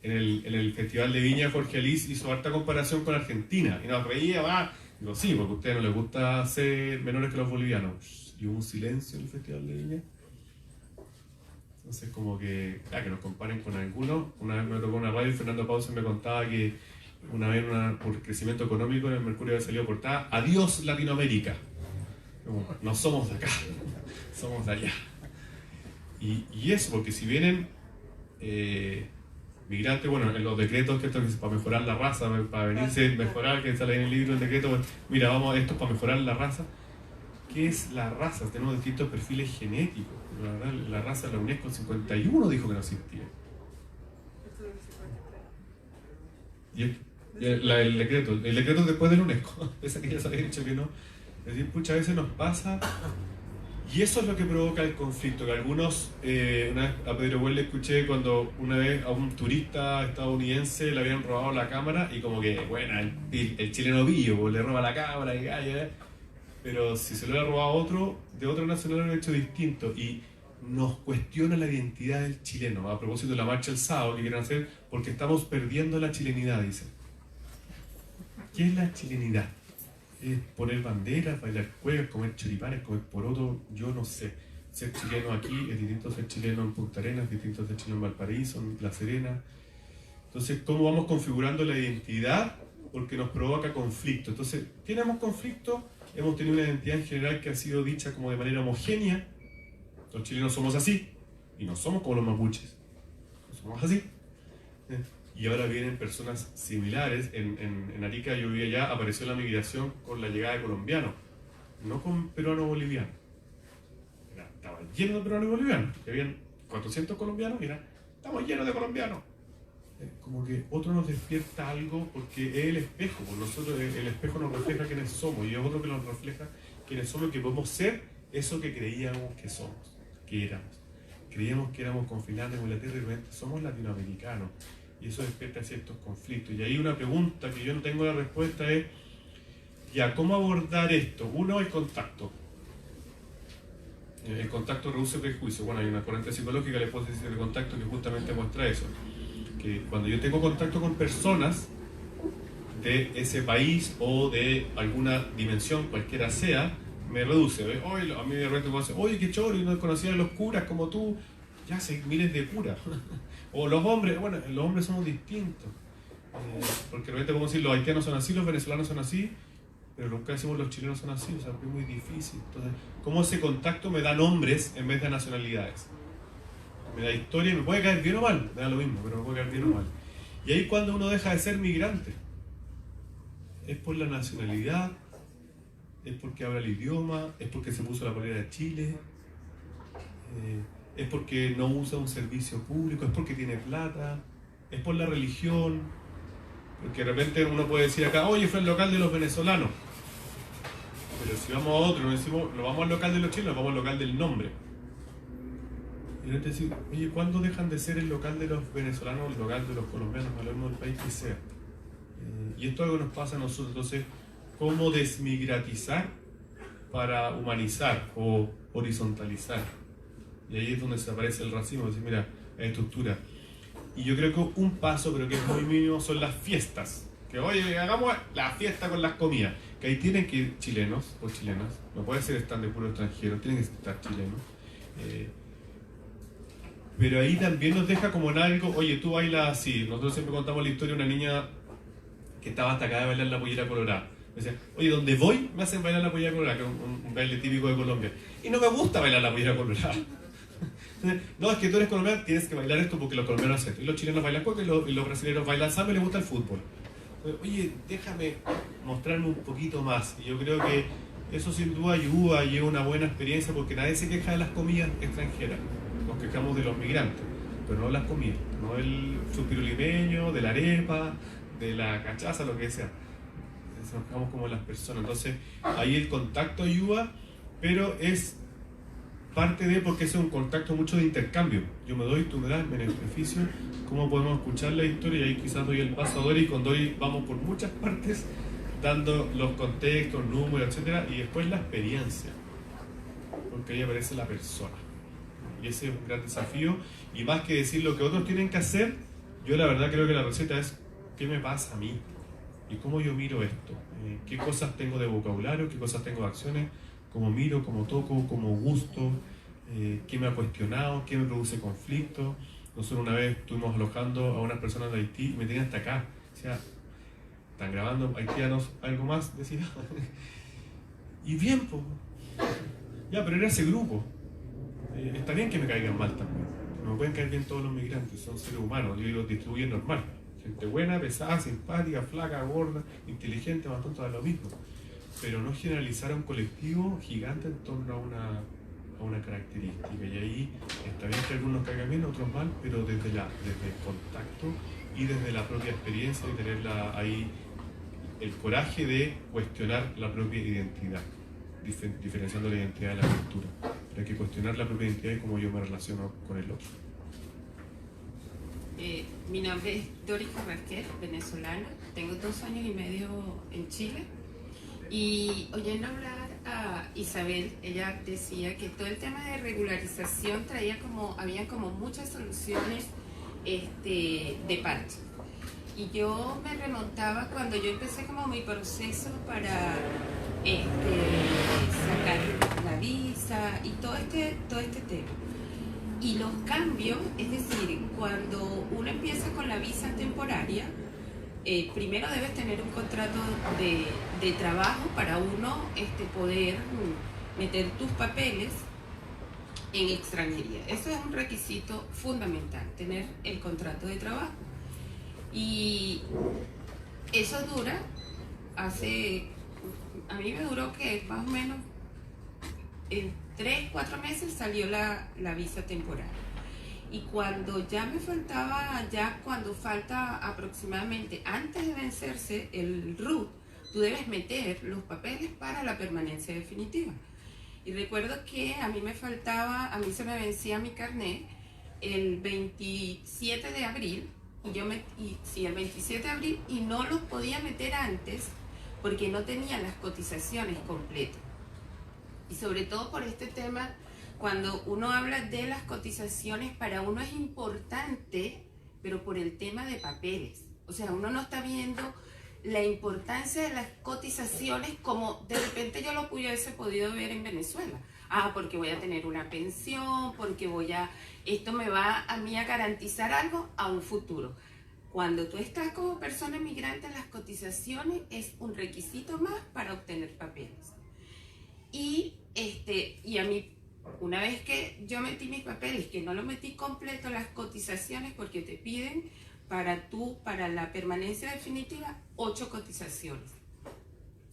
En el Festival de Viña, Jorge Alice hizo harta comparación con Argentina, y nos reía, va. Digo, sí, porque a ustedes no les gusta ser menores que los bolivianos. Y hubo un silencio en el Festival de Viña. Entonces, como que nos comparen con algunos. Una vez me tocó una radio y Fernando Pausen me contaba que una vez por crecimiento económico en el Mercurio había salido portada, adiós Latinoamérica. Como, no somos de acá, somos de allá. Y eso, porque si vienen migrantes, bueno, en los decretos, que esto es para mejorar la raza, para venirse a mejorar, que sale en el libro el decreto, pues, mira, vamos, esto es para mejorar la raza. ¿Qué es la raza? Tenemos distintos perfiles genéticos. La verdad, la raza de la UNESCO en 51 dijo que no existía. Y el decreto es después del UNESCO, pese que ya se había dicho que no. Es decir, muchas veces nos pasa, y eso es lo que provoca el conflicto. Que algunos, una vez a Pedro Buell le escuché cuando una vez a un turista estadounidense le habían robado la cámara, y como que, bueno, el chileno pillo, pues, le roba la cámara y pero si se lo hubiera robado a otro, de otra nacionalidad lo hubiera hecho distinto. Y nos cuestiona la identidad del chileno. A propósito de la marcha el sábado que quieren hacer, porque estamos perdiendo la chilenidad, dicen. ¿Qué es la chilenidad? ¿Es poner banderas, bailar cuecas, comer choripanes, comer porotos? Yo no sé. Ser chileno aquí es distinto a ser chileno en Punta Arenas, es distinto a ser chileno en Valparaíso, en La Serena. Entonces, ¿cómo vamos configurando la identidad? Porque nos provoca conflicto. Entonces, tenemos conflicto, hemos tenido una identidad en general que ha sido dicha como de manera homogénea. Los chilenos somos así, y no somos como los mapuches. No somos así. Y ahora vienen personas similares. En Arica, yo vivía allá, apareció la migración con la llegada de colombianos, no con peruanos-bolivianos. Estaba lleno de peruanos y bolivianos. Habían 400 colombianos y estamos llenos de colombianos. Como que otro nos despierta algo porque es el espejo. Por nosotros el espejo nos refleja quiénes somos y es otro que nos refleja quiénes somos, que podemos ser eso que creíamos que somos, que éramos. Creíamos que éramos con Finlandia, con Inglaterra y de repente somos latinoamericanos. Y eso despierta ciertos conflictos. Y ahí una pregunta que yo no tengo la respuesta es, ya, ¿cómo abordar esto? Uno, el contacto. El contacto reduce prejuicio. Bueno, hay una corriente psicológica, la hipótesis de contacto, que justamente muestra eso. Que cuando yo tengo contacto con personas de ese país o de alguna dimensión, cualquiera sea, me reduce. Oye, a mí de repente me dice, oye, qué choro, y no conocía a los curas como tú. Ya sé miles de curas. O los hombres, bueno, los hombres somos distintos. Porque de repente podemos decir, los haitianos son así, los venezolanos son así, pero nunca decimos los chilenos son así, o sea, es muy difícil. Entonces, ¿cómo ese contacto me da nombres en vez de nacionalidades? Me da historia y me puede caer bien o mal, me da lo mismo, pero me puede caer bien o mal. Y ahí cuando uno deja de ser migrante, es por la nacionalidad, es porque habla el idioma, es porque se puso la polera de Chile, es porque no usa un servicio público, es porque tiene plata, es por la religión, porque de repente uno puede decir acá, oye, fue el local de los venezolanos, pero si vamos a otro, no decimos, no vamos al local de los chilenos, vamos al local del nombre. Y de repente decir, oye, ¿cuándo dejan de ser el local de los venezolanos, el local de los colombianos, hablando del país que sea? Y esto es algo que nos pasa a nosotros. Entonces, ¿cómo desmigratizar para humanizar o horizontalizar? Y ahí es donde se aparece el racismo, decir, mira, hay estructura. Y yo creo que un paso, pero que es muy mínimo, son las fiestas. Que oye, hagamos la fiesta con las comidas. Que ahí tienen que ir chilenos o chilenas, no puede ser stand de puro extranjero, tienen que estar chilenos. Pero ahí también nos deja como en algo, oye, tú bailas así. Nosotros siempre contamos la historia de una niña que estaba hasta acá de bailar la pollera colorada. Me decía, oye, donde voy me hacen bailar la pollera colorada, que es un baile típico de Colombia. Y no me gusta bailar la pollera colorada. No, es que tú eres colombiano, tienes que bailar esto porque los colombianos hacen esto. Y los chilenos bailan cueca y los brasileños bailan samba y les gusta el fútbol. Oye, déjame mostrarme un poquito más. Y yo creo que eso sin duda ayuda y es una buena experiencia porque nadie se queja de las comidas extranjeras. Nos quejamos de los migrantes, pero no de las comidas. No del suspiro limeño, de la arepa, de la cachaza, lo que sea. Nos quejamos como las personas. Entonces, ahí el contacto ayuda, pero es parte de, porque es un contacto mucho de intercambio. Yo me doy, tú me das, beneficio. ¿Cómo podemos escuchar la historia? Y ahí quizás doy el paso a Dori, y con Dori vamos por muchas partes, dando los contextos, números, etcétera, y después la experiencia, porque ahí aparece la persona. Y ese es un gran desafío, y más que decir lo que otros tienen que hacer, yo la verdad creo que la receta es ¿qué me pasa a mí? ¿Y cómo yo miro esto? ¿Qué cosas tengo de vocabulario? ¿Qué cosas tengo de acciones? ¿Cómo miro? ¿Cómo toco? ¿Cómo gusto? ¿Qué me ha cuestionado? ¿Qué me produce conflicto? Nosotros una vez estuvimos alojando a unas personas de Haití y me tenían hasta acá. O sea, están grabando haitianos, algo más, decía. Y bien, pues. Ya, pero era ese grupo. Está bien que me caigan mal también. No me pueden caer bien todos los migrantes, son seres humanos. Yo los distribuyo normal. Gente buena, pesada, simpática, flaca, gorda, inteligente, bastante todo lo mismo. Pero no generalizar a un colectivo gigante en torno a una característica. Y ahí está bien que algunos caigan bien, otros mal, pero desde el contacto y desde la propia experiencia y tener ahí el coraje de cuestionar la propia identidad, diferenciando la identidad de la cultura. Pero hay que cuestionar la propia identidad y cómo yo me relaciono con el otro. Mi nombre es Dori Carrasquer, venezolana. Tengo 2 años y medio en Chile. Y oyendo hablar a Isabel, ella decía que todo el tema de regularización habían como muchas soluciones de parche. Y yo me remontaba cuando yo empecé como mi proceso para sacar la visa y todo este tema. Y los cambios, es decir, cuando uno empieza con la visa temporaria, primero debes tener un contrato de trabajo para uno poder meter tus papeles en extranjería. Eso es un requisito fundamental, tener el contrato de trabajo. Y eso a mí me duró que más o menos en 3-4 meses salió la visa temporal. Y cuando cuando falta aproximadamente, antes de vencerse el RUT, tú debes meter los papeles para la permanencia definitiva. Y recuerdo que a mí se me vencía mi carnet el 27 de abril, el 27 de abril, y no los podía meter antes porque no tenía las cotizaciones completas. Y sobre todo por este tema, cuando uno habla de las cotizaciones, para uno es importante, pero por el tema de papeles. O sea, uno no está viendo la importancia de las cotizaciones como de repente yo lo hubiese podido ver en Venezuela. Porque voy a tener una pensión, porque esto me va a mí a garantizar algo a un futuro. Cuando tú estás como persona migrante, las cotizaciones es un requisito más para obtener papeles. Y a mí, una vez que yo metí mis papeles, que no lo metí completo, las cotizaciones, porque te piden para la permanencia definitiva 8 cotizaciones.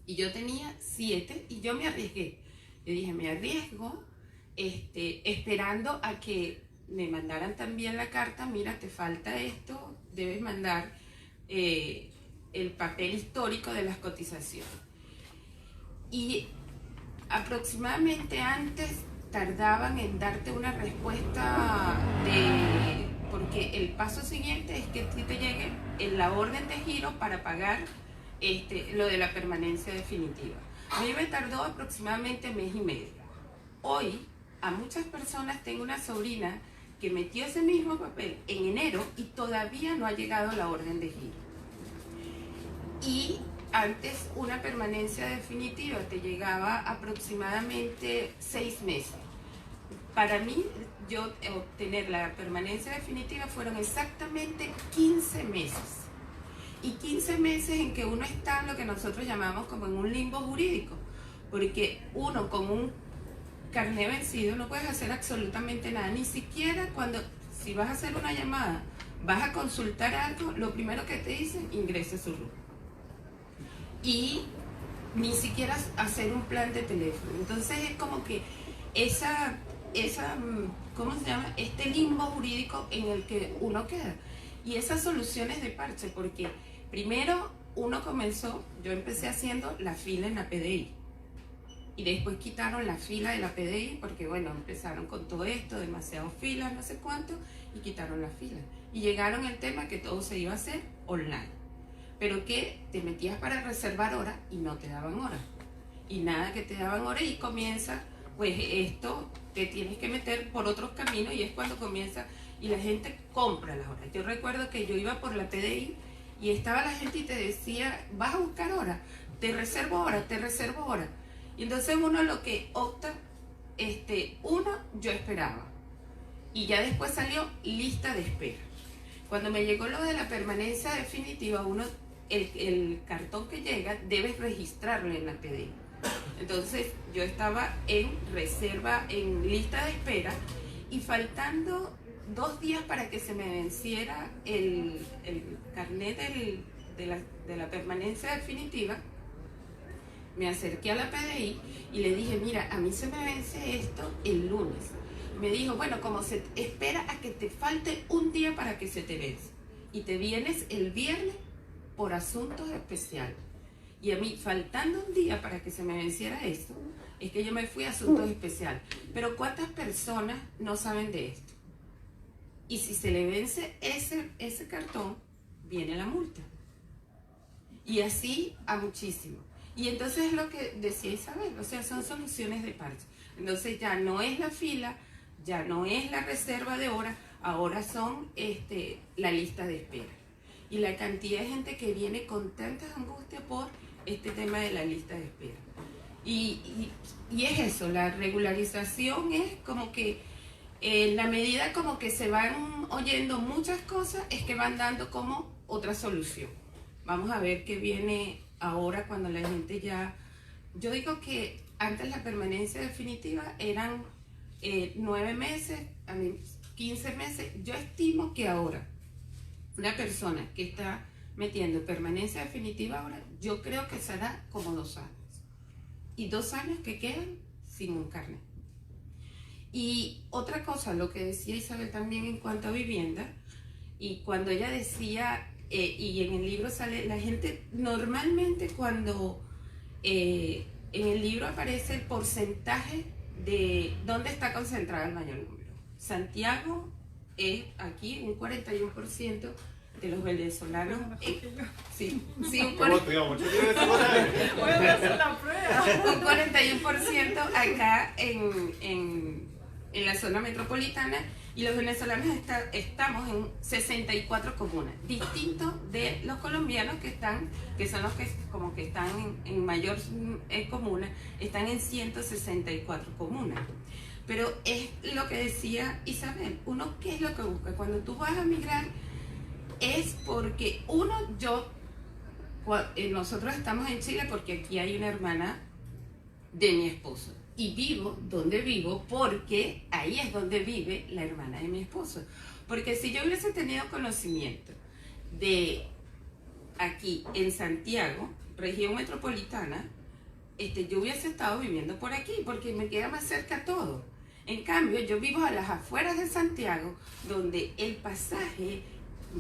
Y yo tenía 7 y yo me arriesgué. Yo dije, me arriesgo, esperando a que me mandaran también la carta, mira, te falta esto, debes mandar el papel histórico de las cotizaciones. Y aproximadamente antes tardaban en darte una respuesta porque el paso siguiente es que a ti te llegue la orden de giro para pagar lo de la permanencia definitiva. A mí me tardó aproximadamente mes y medio. Hoy, a muchas personas, tengo una sobrina que metió ese mismo papel en enero y todavía no ha llegado la orden de giro. Y antes una permanencia definitiva te llegaba aproximadamente 6 meses. Para mí, yo obtener la permanencia definitiva fueron exactamente 15 meses. Y 15 meses en que uno está en lo que nosotros llamamos como en un limbo jurídico. Porque uno con un carnet vencido no puedes hacer absolutamente nada. Ni siquiera si vas a hacer una llamada, vas a consultar algo, lo primero que te dicen, ingrese su RUT. Y ni siquiera hacer un plan de teléfono. Entonces es como que ¿cómo se llama? Este limbo jurídico en el que uno queda. Y esas soluciones de parche, porque primero yo empecé haciendo la fila en la PDI. Y después quitaron la fila de la PDI porque, empezaron con todo esto, demasiadas filas, no sé cuánto, y quitaron la fila. Y llegaron al tema que todo se iba a hacer online. Pero que te metías para reservar hora y no te daban hora. Y nada que te daban hora y comienza, esto te tienes que meter por otros caminos y es cuando comienza y la gente compra las horas. Yo recuerdo que yo iba por la PDI y estaba la gente y te decía, vas a buscar hora, te reservo hora, te reservo hora. Y entonces uno lo que opta, yo esperaba. Y ya después salió lista de espera. Cuando me llegó lo de la permanencia definitiva, el cartón que llega, debes registrarlo en la PDI. Entonces yo estaba en reserva, en lista de espera, y faltando 2 días para que se me venciera el carnet de la permanencia definitiva, me acerqué a la PDI y le dije, mira, a mí se me vence esto el lunes. Me dijo, como se espera a que te falte un día para que se te vence. Y te vienes el viernes por asuntos especiales. Y a mí, faltando un día para que se me venciera esto, es que yo me fui a asuntos especiales. Pero ¿cuántas personas no saben de esto? Y si se le vence ese cartón, viene la multa. Y así a muchísimos. Y entonces es lo que decía Isabel, o sea, son soluciones de parche. Entonces ya no es la fila, ya no es la reserva de horas, ahora son la lista de espera. Y la cantidad de gente que viene con tantas angustias por este tema de la lista de espera. Y es eso, la regularización es como que en la medida como que se van oyendo muchas cosas, es que van dando como otra solución. Vamos a ver qué viene ahora cuando la gente ya... Yo digo que antes la permanencia definitiva eran 9 meses, 15 meses. Yo estimo que ahora una persona que está metiendo permanencia definitiva ahora, yo creo que será como 2 años. Y 2 años que quedan sin un carnet. Y otra cosa, lo que decía Isabel también en cuanto a vivienda, y cuando ella decía, y en el libro sale, la gente normalmente cuando en el libro aparece el porcentaje de dónde está concentrado el mayor número. Santiago es aquí un 41% de los venezolanos. Sí, un 41% acá en la zona metropolitana, y los venezolanos estamos en 64 comunas, distintos de los colombianos que son los que como que están en mayor comuna, están en 164 comunas. Pero es lo que decía Isabel, uno, ¿qué es lo que busca? Cuando tú vas a migrar es porque nosotros estamos en Chile porque aquí hay una hermana de mi esposo. Y vivo donde vivo porque ahí es donde vive la hermana de mi esposo. Porque si yo hubiese tenido conocimiento de aquí en Santiago, región metropolitana, yo hubiese estado viviendo por aquí porque me queda más cerca todo. En cambio, yo vivo a las afueras de Santiago, donde el pasaje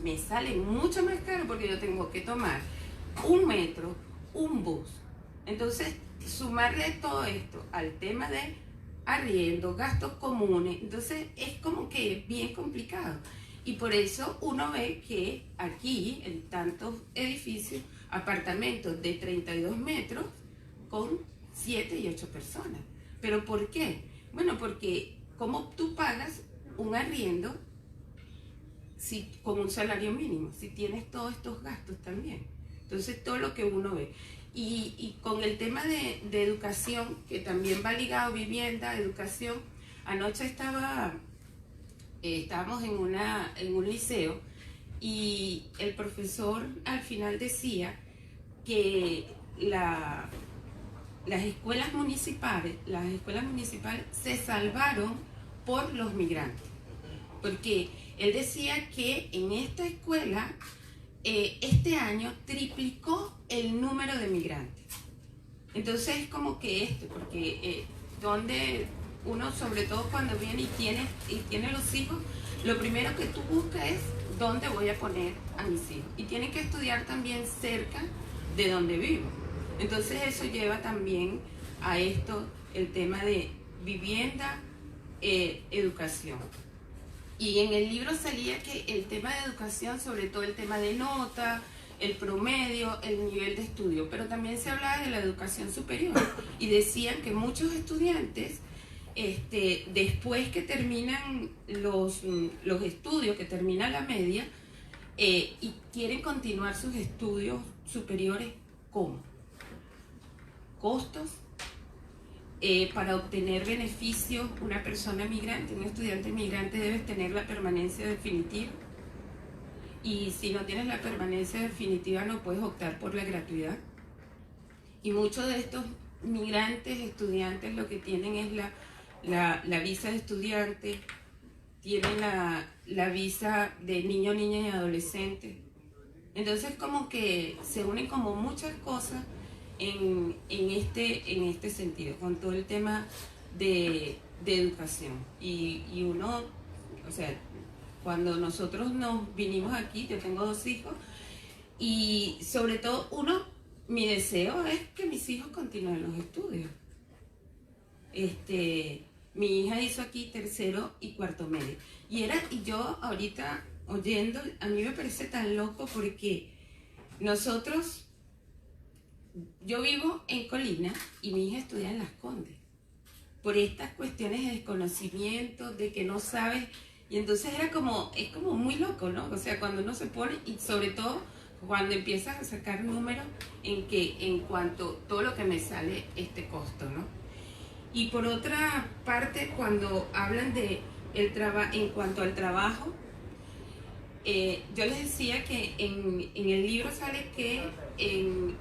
me sale mucho más caro porque yo tengo que tomar un metro, un bus. Entonces, sumarle todo esto al tema de arriendo, gastos comunes, entonces es como que bien complicado. Y por eso uno ve que aquí, en tantos edificios, apartamentos de 32 metros con 7 y 8 personas. ¿Pero por qué? Bueno, porque ¿cómo tú pagas un arriendo con un salario mínimo? Si tienes todos estos gastos también. Entonces, todo lo que uno ve. Y con el tema de educación, que también va ligado, vivienda, educación. Anoche estábamos en un liceo y el profesor al final decía que las escuelas municipales se salvaron por los migrantes. Porque él decía que en esta escuela este año triplicó el número de migrantes. Entonces es como que porque donde uno, sobre todo cuando viene y tiene los hijos, lo primero que tú buscas es dónde voy a poner a mis hijos. Y tienen que estudiar también cerca de donde vivo. Entonces eso lleva también a esto, el tema de vivienda, educación. Y en el libro salía que el tema de educación, sobre todo el tema de nota, el promedio, el nivel de estudio, pero también se hablaba de la educación superior y decían que muchos estudiantes, después que terminan los estudios, que termina la media, y quieren continuar sus estudios superiores, ¿cómo? Costos. Para obtener beneficios, una persona migrante, un estudiante migrante, debes tener la permanencia definitiva, y si no tienes la permanencia definitiva no puedes optar por la gratuidad. Y muchos de estos migrantes, estudiantes, lo que tienen es la visa de estudiante, tienen la visa de niño, niña y adolescente. Entonces como que se unen como muchas cosas en este sentido, con todo el tema de educación. Y uno, o sea, cuando nosotros nos vinimos aquí, yo tengo 2 hijos, y sobre todo mi deseo es que mis hijos continúen los estudios. Mi hija hizo aquí 3º y 4º medio. Y yo ahorita oyendo, a mí me parece tan loco porque nosotros yo vivo en Colina y mi hija estudia en Las Condes. Por estas cuestiones de desconocimiento, de que no sabes, y entonces es como muy loco, ¿no? O sea, cuando uno se pone, y sobre todo cuando empiezas a sacar números en cuanto a todo lo que me sale este costo, ¿no? Y por otra parte, cuando hablan de en cuanto al trabajo, yo les decía que en el libro sale que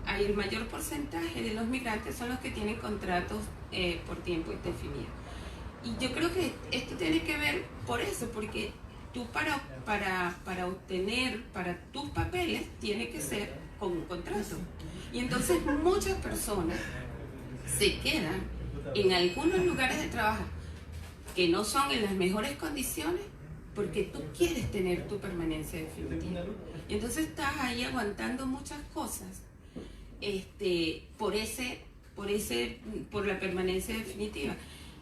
hay el mayor porcentaje de los migrantes son los que tienen contratos por tiempo indefinido. Y yo creo que esto tiene que ver por eso, porque tú para obtener, para tus papeles, tiene que ser con un contrato. Y entonces muchas personas se quedan en algunos lugares de trabajo que no son en las mejores condiciones porque tú quieres tener tu permanencia definitiva. Y entonces estás ahí aguantando muchas cosas por la permanencia definitiva.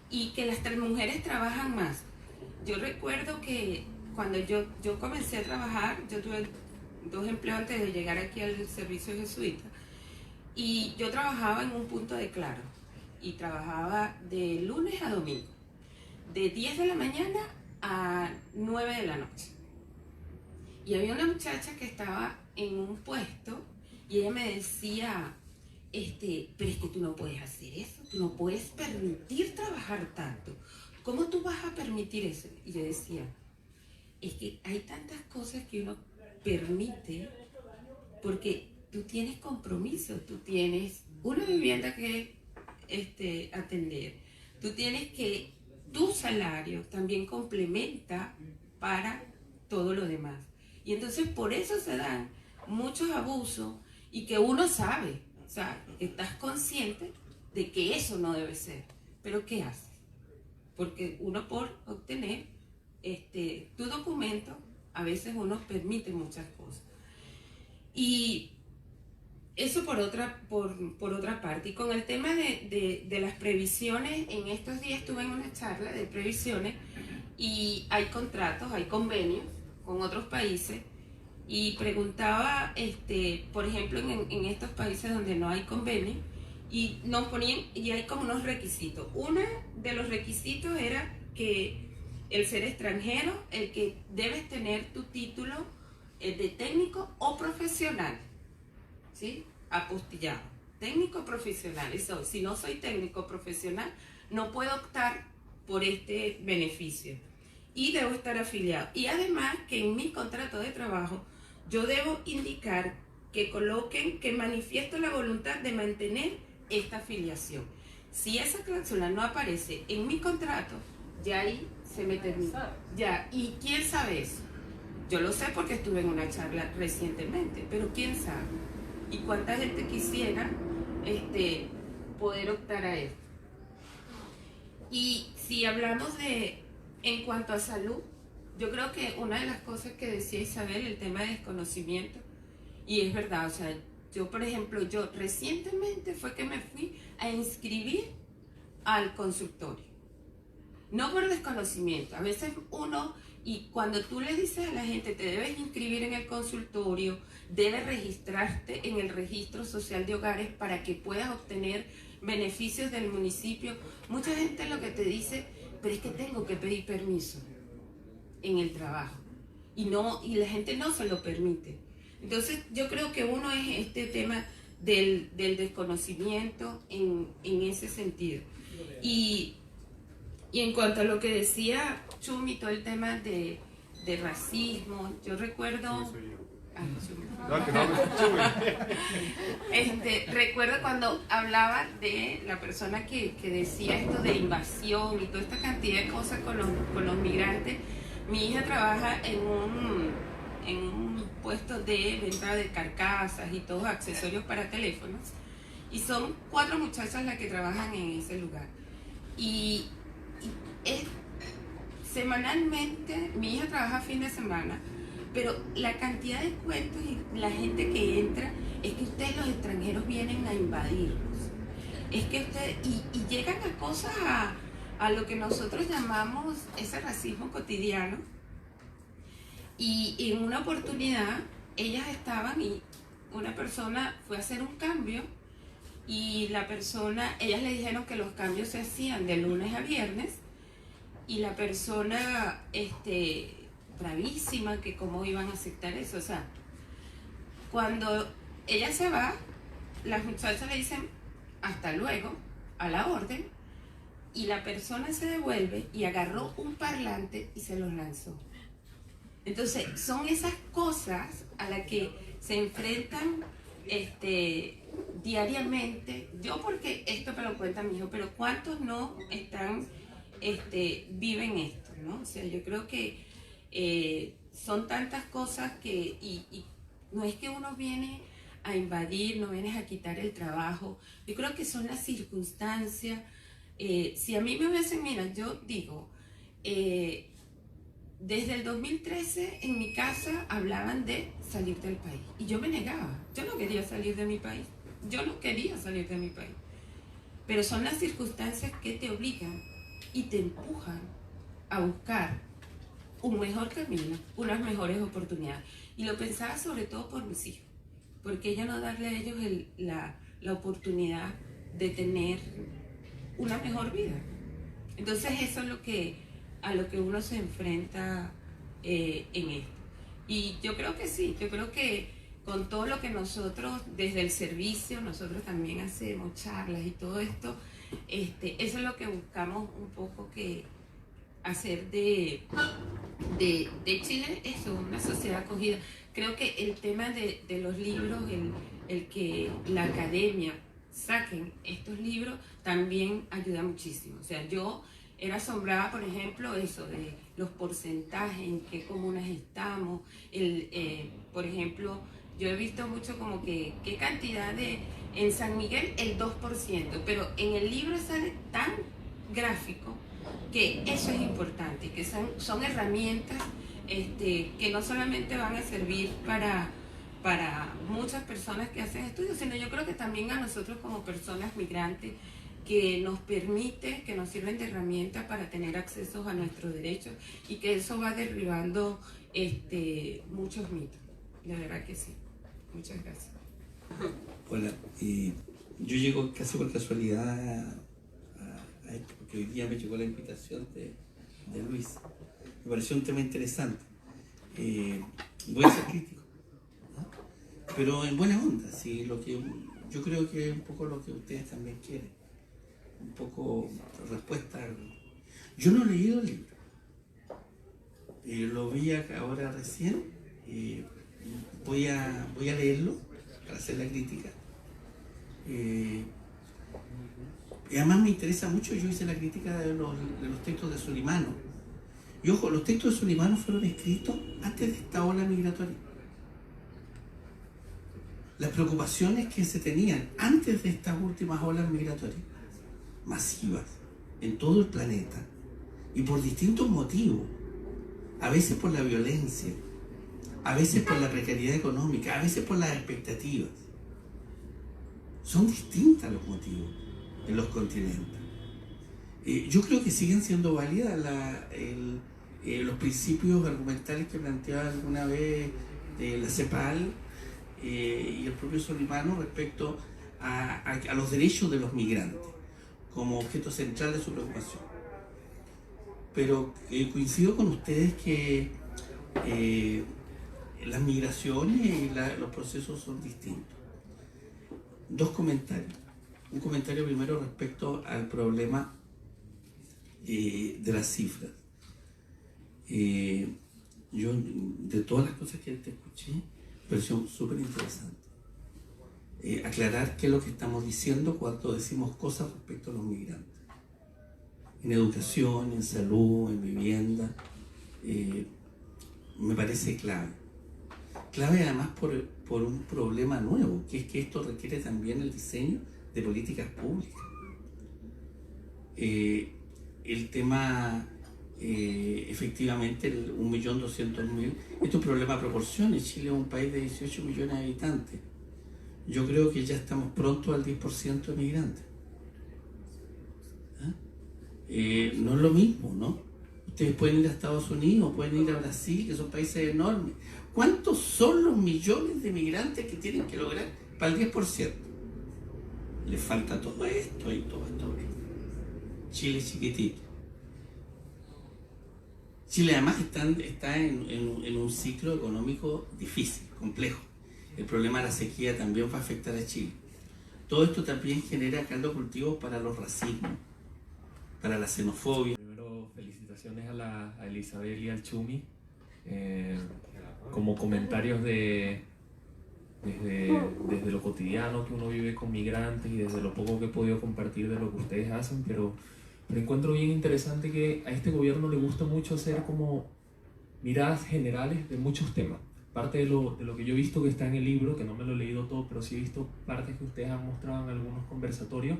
Y que las mujeres trabajan más. Yo recuerdo que cuando yo comencé a trabajar, yo tuve 2 empleos antes de llegar aquí al servicio jesuita, y yo trabajaba en un punto de Claro, y trabajaba de lunes a domingo, de 10 de la mañana a 9 de la noche. Y había una muchacha que estaba en un puesto y ella me decía, pero es que tú no puedes hacer eso, tú no puedes permitir trabajar tanto. ¿Cómo tú vas a permitir eso? Y yo decía, es que hay tantas cosas que uno permite porque tú tienes compromiso, tú tienes una vivienda que atender, tú tienes que tu salario también complementa para todo lo demás. Y entonces por eso se dan muchos abusos y que uno sabe, o sea, estás consciente de que eso no debe ser. Pero ¿qué haces? Porque uno por obtener tu documento, a veces uno permite muchas cosas. Y eso por otra parte. Y con el tema de las previsiones, en estos días estuve en una charla de previsiones y hay contratos, hay convenios con otros países y preguntaba, por ejemplo, en estos países donde no hay convenio y nos ponían, y hay como unos requisitos. Uno de los requisitos era que el ser extranjero, el que debes tener tu título de técnico o profesional, ¿sí? Apostillado, técnico profesional. Eso, si no soy técnico profesional, no puedo optar por este beneficio y debo estar afiliado. Y además que en mi contrato de trabajo yo debo indicar que coloquen que manifiesto la voluntad de mantener esta afiliación. Si esa cláusula no aparece en mi contrato, ya ahí se me termina. Ya, ¿y quién sabe eso? Yo lo sé porque estuve en una charla recientemente, pero ¿quién sabe? ¿Y cuánta gente quisiera poder optar a esto? Y si hablamos en cuanto a salud, yo creo que una de las cosas que decía Isabel, el tema de desconocimiento, y es verdad, o sea, yo por ejemplo, yo recientemente fue que me fui a inscribir al consultorio. No por desconocimiento, a veces uno, y cuando tú le dices a la gente te debes inscribir en el consultorio, debes registrarte en el registro social de hogares para que puedas obtener beneficios del municipio, mucha gente lo que te dice, pero es que tengo que pedir permiso en el trabajo y la gente no se lo permite. Entonces yo creo que uno es este tema del desconocimiento en ese sentido. Y en cuanto a lo que decía Chumi, todo el tema de racismo, yo recuerdo... recuerdo cuando hablaba de la persona que decía esto de invasión y toda esta cantidad de cosas con los migrantes. Mi hija trabaja en un puesto de venta de carcasas y todos accesorios para teléfonos y son 4 muchachas las que trabajan en ese lugar y semanalmente mi hija trabaja fin de semana, pero la cantidad de cuentos y la gente que entra es que ustedes los extranjeros vienen a invadirnos, es que ustedes y llegan a cosas a lo que nosotros llamamos ese racismo cotidiano. Y en una oportunidad ellas estaban y una persona fue a hacer un cambio y la persona, ellas le dijeron que los cambios se hacían de lunes a viernes, y la persona, bravísima, que cómo iban a aceptar eso. O sea, cuando ella se va, las muchachas le dicen hasta luego, a la orden, y la persona se devuelve y agarró un parlante y se los lanzó. Entonces, son esas cosas a las que se enfrentan diariamente. Yo, porque esto me lo cuenta mi hijo, pero ¿cuántos no están, viven esto, ¿no? O sea, yo creo que son tantas cosas que, y no es que uno viene a invadir, no vienes a quitar el trabajo. Yo creo que son las circunstancias. Si a mí me hubiesen, mira, yo digo, desde el 2013 en mi casa hablaban de salir del país y yo me negaba. Yo no quería salir de mi país. Yo no quería salir de mi país. Pero son las circunstancias que te obligan y te empujan a buscar un mejor camino, unas mejores oportunidades. Y lo pensaba sobre todo por mis hijos, porque ella no darle a ellos la oportunidad de tener una mejor vida. Entonces eso es a lo que uno se enfrenta en esto. Y yo creo que sí, yo creo que con todo lo que nosotros, desde el servicio, nosotros también hacemos charlas y todo esto, eso es lo que buscamos un poco que hacer de Chile, eso, una sociedad acogida. Creo que el tema de los libros, el que la academia saquen estos libros también ayuda muchísimo. O sea, yo era asombrada, por ejemplo, eso de los porcentajes, en qué comunas estamos. Por ejemplo, yo he visto mucho como que qué cantidad en San Miguel el 2%, pero en el libro sale tan gráfico que eso es importante, que son herramientas que no solamente van a servir para muchas personas que hacen estudios, sino yo creo que también a nosotros como personas migrantes, que nos permite, que nos sirven de herramienta para tener acceso a nuestros derechos, y que eso va derribando muchos mitos. De verdad que sí. Muchas gracias. Hola, yo llego casi por casualidad a esto, porque hoy día me llegó la invitación de Luis. Me pareció un tema interesante. Voy a ser crítico, ¿no? Pero en buena onda, ¿sí? Yo creo que es un poco lo que ustedes también quieren, un poco respuesta. Yo no he leído el libro, lo vi ahora recién, voy a leerlo para hacer la crítica. Y además me interesa mucho, yo hice la crítica de los textos de Solimano. Y ojo, los textos de Solimano fueron escritos antes de esta ola migratoria. Las preocupaciones que se tenían antes de estas últimas olas migratorias, masivas, en todo el planeta, y por distintos motivos, a veces por la violencia, a veces por la precariedad económica, a veces por las expectativas. Son distintos los motivos en los continentes. Yo creo que siguen siendo válidas los principios argumentales que planteaba alguna vez la CEPAL y el propio Solimano respecto a los derechos de los migrantes como objeto central de su preocupación. Pero coincido con ustedes que las migraciones y los procesos son distintos. Dos comentarios. Un comentario primero respecto al problema de las cifras. Yo, de todas las cosas que te escuché, me pareció súper interesante. Aclarar qué es lo que estamos diciendo cuando decimos cosas respecto a los migrantes. En educación, en salud, en vivienda, me parece clave. Clave además por un problema nuevo, que es que esto requiere también el diseño de políticas públicas. El tema, efectivamente, el 1.200.000, esto es un problema de proporciones. Chile es un país de 18 millones de habitantes. Yo creo que ya estamos pronto al 10% de migrantes. No es lo mismo, ¿no? Ustedes pueden ir a Estados Unidos, pueden ir a Brasil, que son países enormes. ¿Cuántos son los millones de migrantes que tienen que lograr para el 10%? le falta todo esto y todo esto. Chile es chiquitito. Chile además está en un ciclo económico difícil, complejo. El problema de la sequía también va a afectar a Chile. Todo esto también genera caldo cultivo para los racismos, para la xenofobia. Primero, felicitaciones a Elizabeth y al Chumi. Como comentarios desde lo cotidiano que uno vive con migrantes y desde lo poco que he podido compartir de lo que ustedes hacen, pero encuentro bien interesante que a este gobierno le gusta mucho hacer como miradas generales de muchos temas. Parte de lo que yo he visto que está en el libro, que no me lo he leído todo, pero sí he visto partes que ustedes han mostrado en algunos conversatorios,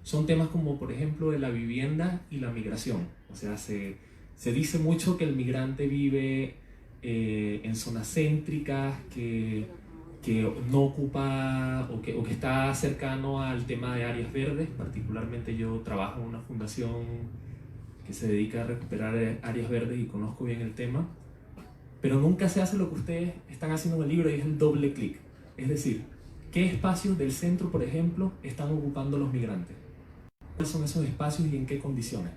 son temas como por ejemplo de la vivienda y la migración. O sea, se dice mucho que el migrante vive en zonas céntricas, que no ocupa o que está cercano al tema de áreas verdes. Particularmente yo trabajo en una fundación que se dedica a recuperar áreas verdes y conozco bien el tema, pero nunca se hace lo que ustedes están haciendo en el libro, y es el doble clic. Es decir, ¿qué espacios del centro, por ejemplo, están ocupando los migrantes? ¿Cuáles son esos espacios y en qué condiciones?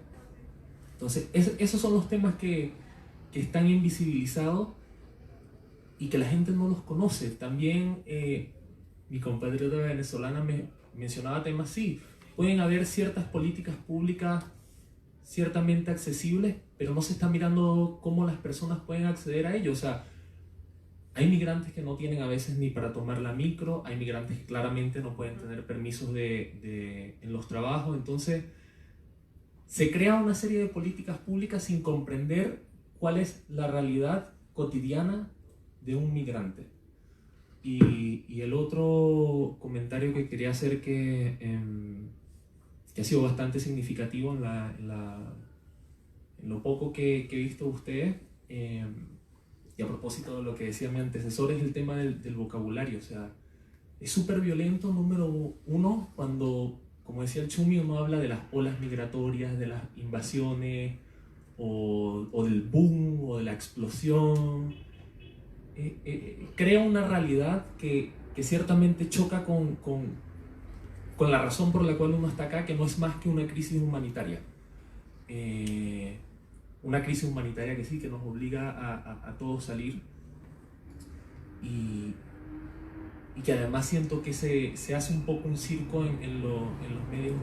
Entonces, esos son los temas que están invisibilizados y que la gente no los conoce. También mi compatriota venezolana me mencionaba temas, sí, pueden haber ciertas políticas públicas ciertamente accesibles, pero no se está mirando cómo las personas pueden acceder a ello. O sea, hay migrantes que no tienen a veces ni para tomar la micro, hay migrantes que claramente no pueden tener permisos en los trabajos. Entonces, se crea una serie de políticas públicas sin comprender cuál es la realidad cotidiana de un migrante. Y el otro comentario que quería hacer que ha sido bastante significativo en lo poco que he visto de ustedes, y a propósito de lo que decía mi antecesor, es el tema del vocabulario. O sea, es súper violento, número uno, cuando, como decía el Chumi, uno habla de las olas migratorias, de las invasiones, o del boom, o de la explosión. Crea una realidad que ciertamente choca con la razón por la cual uno está acá, que no es más que una crisis humanitaria. Una crisis humanitaria que sí, que nos obliga a todos salir, y que además siento que se hace un poco un circo en los medios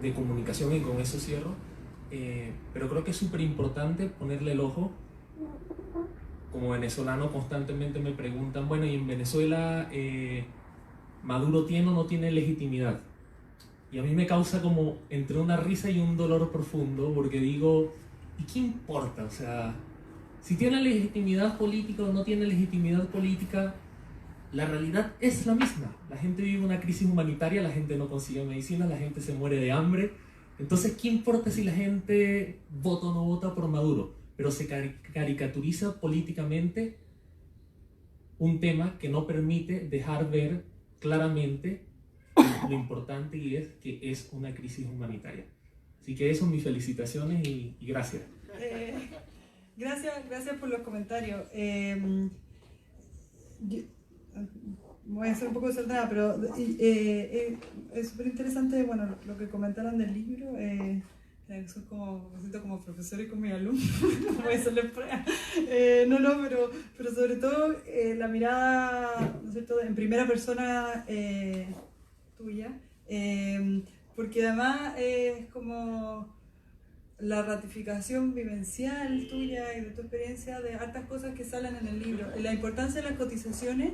de comunicación, y con eso cierro. Pero creo que es súper importante ponerle el ojo. Como venezolano constantemente me preguntan, bueno, ¿y en Venezuela Maduro tiene o no tiene legitimidad? Y a mí me causa como entre una risa y un dolor profundo, porque digo, ¿y qué importa? O sea, si tiene legitimidad política o no tiene legitimidad política, la realidad es la misma. La gente vive una crisis humanitaria, la gente no consigue medicina, la gente se muere de hambre. Entonces, ¿qué importa si la gente vota o no vota por Maduro? Pero se caricaturiza políticamente un tema que no permite dejar ver claramente lo importante, y es que es una crisis humanitaria. Así que eso, mis felicitaciones y gracias. Gracias por los comentarios. Voy a ser un poco desordenada, pero es súper interesante, bueno, lo que comentaron del libro. Me siento como profesor y con mi alumno, no voy a hacerle prueba. Pero sobre todo la mirada, ¿no es cierto?, en primera persona tuya, porque además es como la ratificación vivencial tuya y de tu experiencia de hartas cosas que salen en el libro. La importancia de las cotizaciones.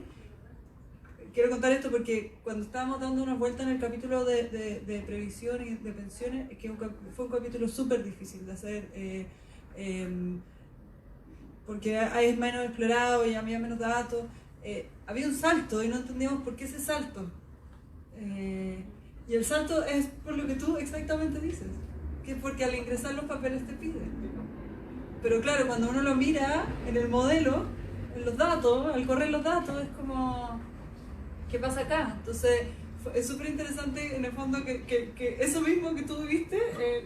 Quiero contar esto porque cuando estábamos dando una vuelta en el capítulo de previsión y de pensiones, que fue un capítulo súper difícil de hacer, porque es menos explorado y había menos datos. Había un salto y no entendíamos por qué ese salto. Y el salto es por lo que tú exactamente dices, que es porque al ingresar los papeles te piden. Pero claro, cuando uno lo mira en el modelo, en los datos, al correr los datos, es como, ¿qué pasa acá? Entonces es súper interesante en el fondo que eso mismo que tú viste,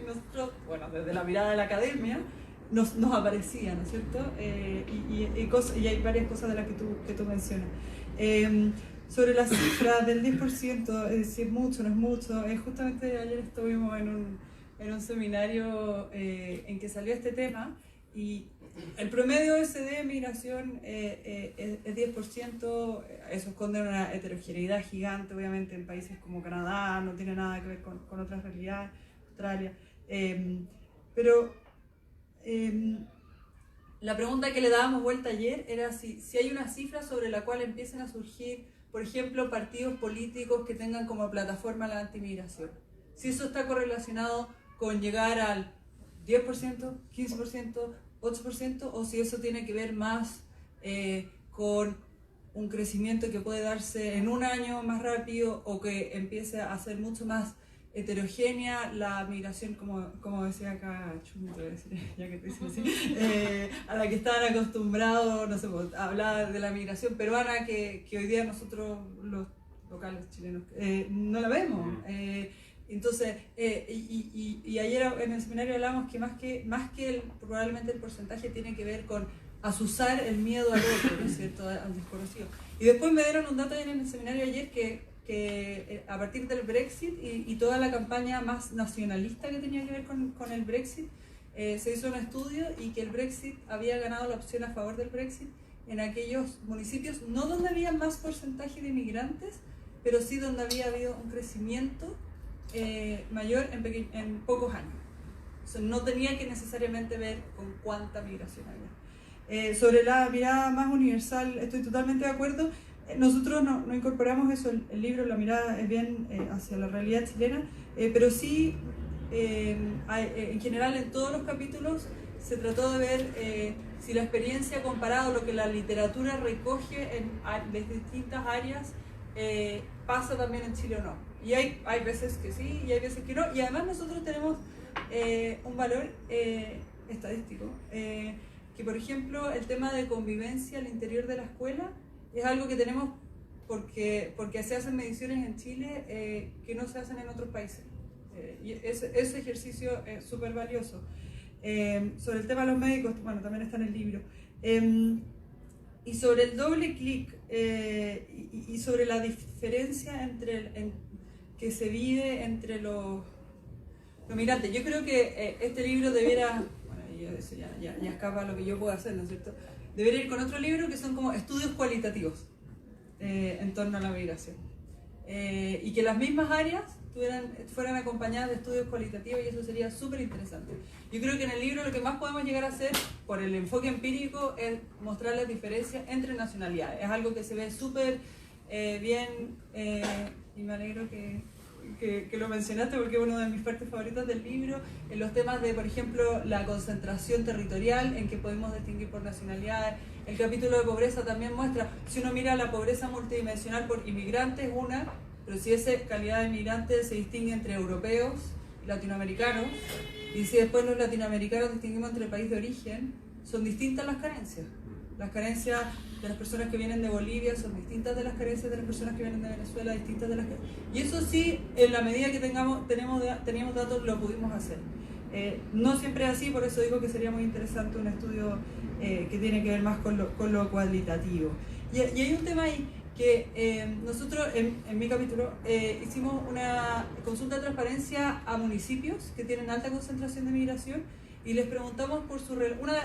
nosotros, bueno, desde la mirada de la academia, nos aparecía, ¿no es cierto? Y hay varias cosas de las que tú mencionas. Sobre la cifra del 10%, si es mucho, no es mucho, justamente ayer estuvimos en un seminario en que salió este tema y el promedio SD de migración es 10%, eso esconde una heterogeneidad gigante, obviamente en países como Canadá, no tiene nada que ver con otras realidades, Australia, pero la pregunta que le dábamos vuelta ayer era si hay una cifra sobre la cual empiecen a surgir, por ejemplo, partidos políticos que tengan como plataforma la antimigración. Si eso está correlacionado con llegar al 10%, 15%, 8%, o si eso tiene que ver más con un crecimiento que puede darse en un año más rápido o que empiece a ser mucho más heterogénea la migración, como decía acá Chumi, te voy a decir, ya que te dicen así, a la que estaban acostumbrados, no sé, a hablar de la migración peruana que hoy día nosotros los locales chilenos no la vemos. Entonces, y ayer en el seminario hablamos que más que probablemente el porcentaje tiene que ver con azuzar el miedo al otro, ¿no es cierto?, al desconocido. Y después me dieron un dato en el seminario ayer que a partir del Brexit y toda la campaña más nacionalista que tenía que ver con el Brexit, se hizo un estudio y que el Brexit había ganado la opción a favor del Brexit en aquellos municipios, no donde había más porcentaje de inmigrantes, pero sí donde había habido un crecimiento mayor en pocos años. O sea, no tenía que necesariamente ver con cuánta migración había. Sobre la mirada más universal, estoy totalmente de acuerdo. Nosotros no incorporamos eso, el libro, la mirada es bien hacia la realidad chilena, pero sí, en general en todos los capítulos se trató de ver si la experiencia comparada, lo que la literatura recoge desde distintas áreas, pasa también en Chile o no. Y hay veces que sí y hay veces que no, y además nosotros tenemos un valor estadístico, que por ejemplo el tema de convivencia al interior de la escuela es algo que tenemos porque se hacen mediciones en Chile que no se hacen en otros países. Y ese ejercicio es súper valioso. Sobre el tema de los médicos, bueno, también está en el libro. Y sobre el doble clic y sobre la diferencia que se vive entre los migrantes. Yo creo que este libro debiera, bueno, eso ya escapa a lo que yo puedo hacer, ¿no es cierto? Debería ir con otro libro que son como estudios cualitativos en torno a la migración. Y que las mismas áreas fueran acompañadas de estudios cualitativos, y eso sería súper interesante. Yo creo que en el libro lo que más podemos llegar a hacer, por el enfoque empírico, es mostrar las diferencias entre nacionalidades. Es algo que se ve súper bien, y me alegro que lo mencionaste porque es una de mis partes favoritas del libro, en los temas de, por ejemplo, la concentración territorial, en que podemos distinguir por nacionalidades. El capítulo de pobreza también muestra, si uno mira la pobreza multidimensional por inmigrantes, pero si esa calidad de inmigrantes se distingue entre europeos y latinoamericanos, y si después los latinoamericanos distinguimos entre el país de origen, son distintas las carencias. Las carencias de las personas que vienen de Bolivia son distintas de las carencias de las personas que vienen de Venezuela, distintas de las carencias. Y eso sí, en la medida que teníamos datos, lo pudimos hacer. No siempre es así, por eso digo que sería muy interesante un estudio que tiene que ver más con lo cualitativo. Y hay un tema ahí que nosotros en mi capítulo hicimos una consulta de transparencia a municipios que tienen alta concentración de migración, y les preguntamos por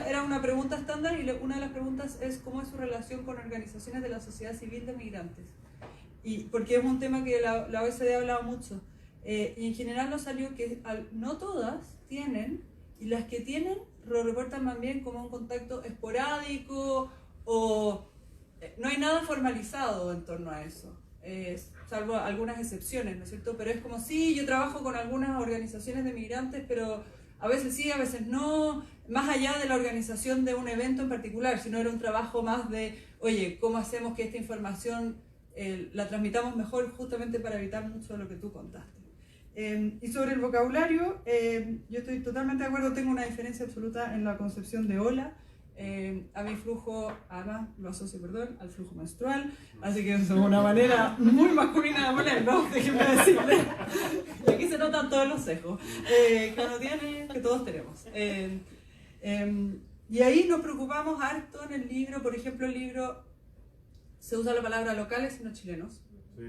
era una pregunta estándar, y una de las preguntas es cómo es su relación con organizaciones de la sociedad civil de migrantes, y porque es un tema que la OECD ha hablado mucho, y en general nos salió que no todas tienen, y las que tienen lo reportan más bien como un contacto esporádico, o no hay nada formalizado en torno a eso, salvo algunas excepciones, ¿no es cierto? Pero es como, sí, yo trabajo con algunas organizaciones de migrantes, pero a veces sí, a veces no, más allá de la organización de un evento en particular, sino era un trabajo más de, oye, ¿cómo hacemos que esta información la transmitamos mejor, justamente para evitar mucho de lo que tú contaste? Y sobre el vocabulario, yo estoy totalmente de acuerdo, tengo una diferencia absoluta en la concepción de hola. A mi flujo, además lo asocio, al flujo menstrual, así que es una manera muy masculina de ponerlo, déjenme decirle. Y aquí se notan todos los sesgos que uno tiene, que todos tenemos. Y ahí nos preocupamos harto en el libro, por ejemplo, el libro se usa la palabra locales y no chilenos. Sí.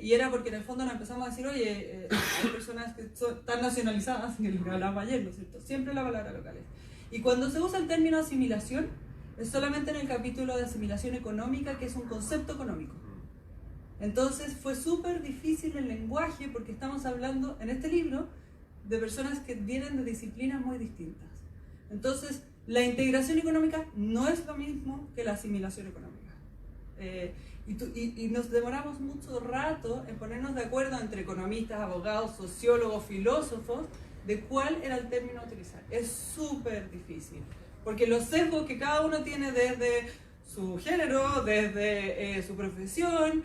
Y era porque en el fondo nos empezamos a decir, oye, hay personas que están nacionalizadas, que lo que hablábamos ayer, ¿no es cierto? Siempre la palabra locales. Y cuando se usa el término asimilación, es solamente en el capítulo de asimilación económica, que es un concepto económico. Entonces fue súper difícil el lenguaje, porque estamos hablando en este libro de personas que vienen de disciplinas muy distintas. Entonces, la integración económica no es lo mismo que la asimilación económica. Y nos demoramos mucho rato en ponernos de acuerdo entre economistas, abogados, sociólogos, filósofos, de cuál era el término a utilizar. Es súper difícil, porque los sesgos que cada uno tiene desde su género, desde su profesión,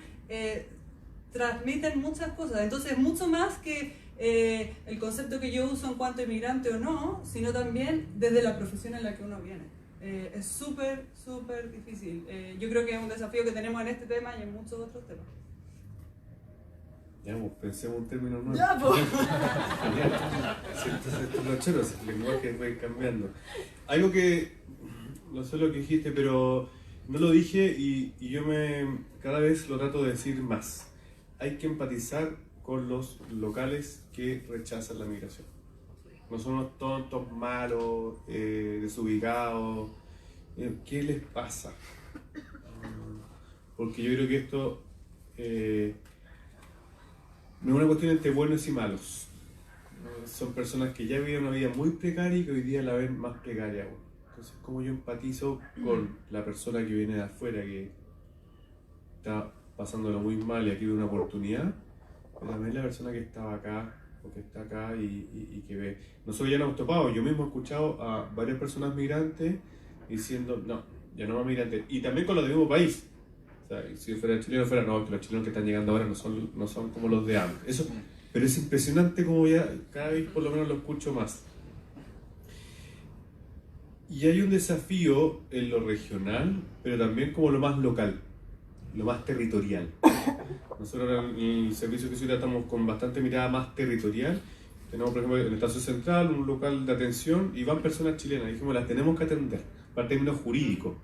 transmiten muchas cosas. Entonces, es mucho más que el concepto que yo uso en cuanto a inmigrante o no, sino también desde la profesión en la que uno viene. Es súper, súper difícil. Yo creo que es un desafío que tenemos en este tema y en muchos otros temas. Ya, pues pensemos un término nuevo. ¡Ya, pues! Genial. Entonces, estos locheros, el lenguaje fue cambiando. Algo que, no sé lo que dijiste, pero no lo dije y yo cada vez lo trato de decir más. Hay que empatizar con los locales que rechazan la migración. No son unos tontos, malos, desubicados. ¿Qué les pasa? Porque yo creo que esto no es una cuestión entre buenos y malos. Son personas que ya vivían una vida muy precaria y que hoy día la ven más precaria aún. Entonces, ¿cómo yo empatizo con la persona que viene de afuera, que está pasándolo muy mal y aquí ve una oportunidad? Pero también la persona que estaba acá o que está acá y que ve. Nosotros ya nos hemos topado, yo mismo he escuchado a varias personas migrantes diciendo, no, ya no más migrantes. Y también con los del mismo país. O sea, si yo fuera chileno, no, que los chilenos que están llegando ahora no son como los de antes. Eso, pero es impresionante como ya cada vez por lo menos lo escucho más. Y hay un desafío en lo regional, pero también como lo más local, lo más territorial. Nosotros en el servicio de ciudad estamos con bastante mirada más territorial. Tenemos, por ejemplo, en la estación central un local de atención y van personas chilenas. Y dijimos, las tenemos que atender, para términos jurídicos.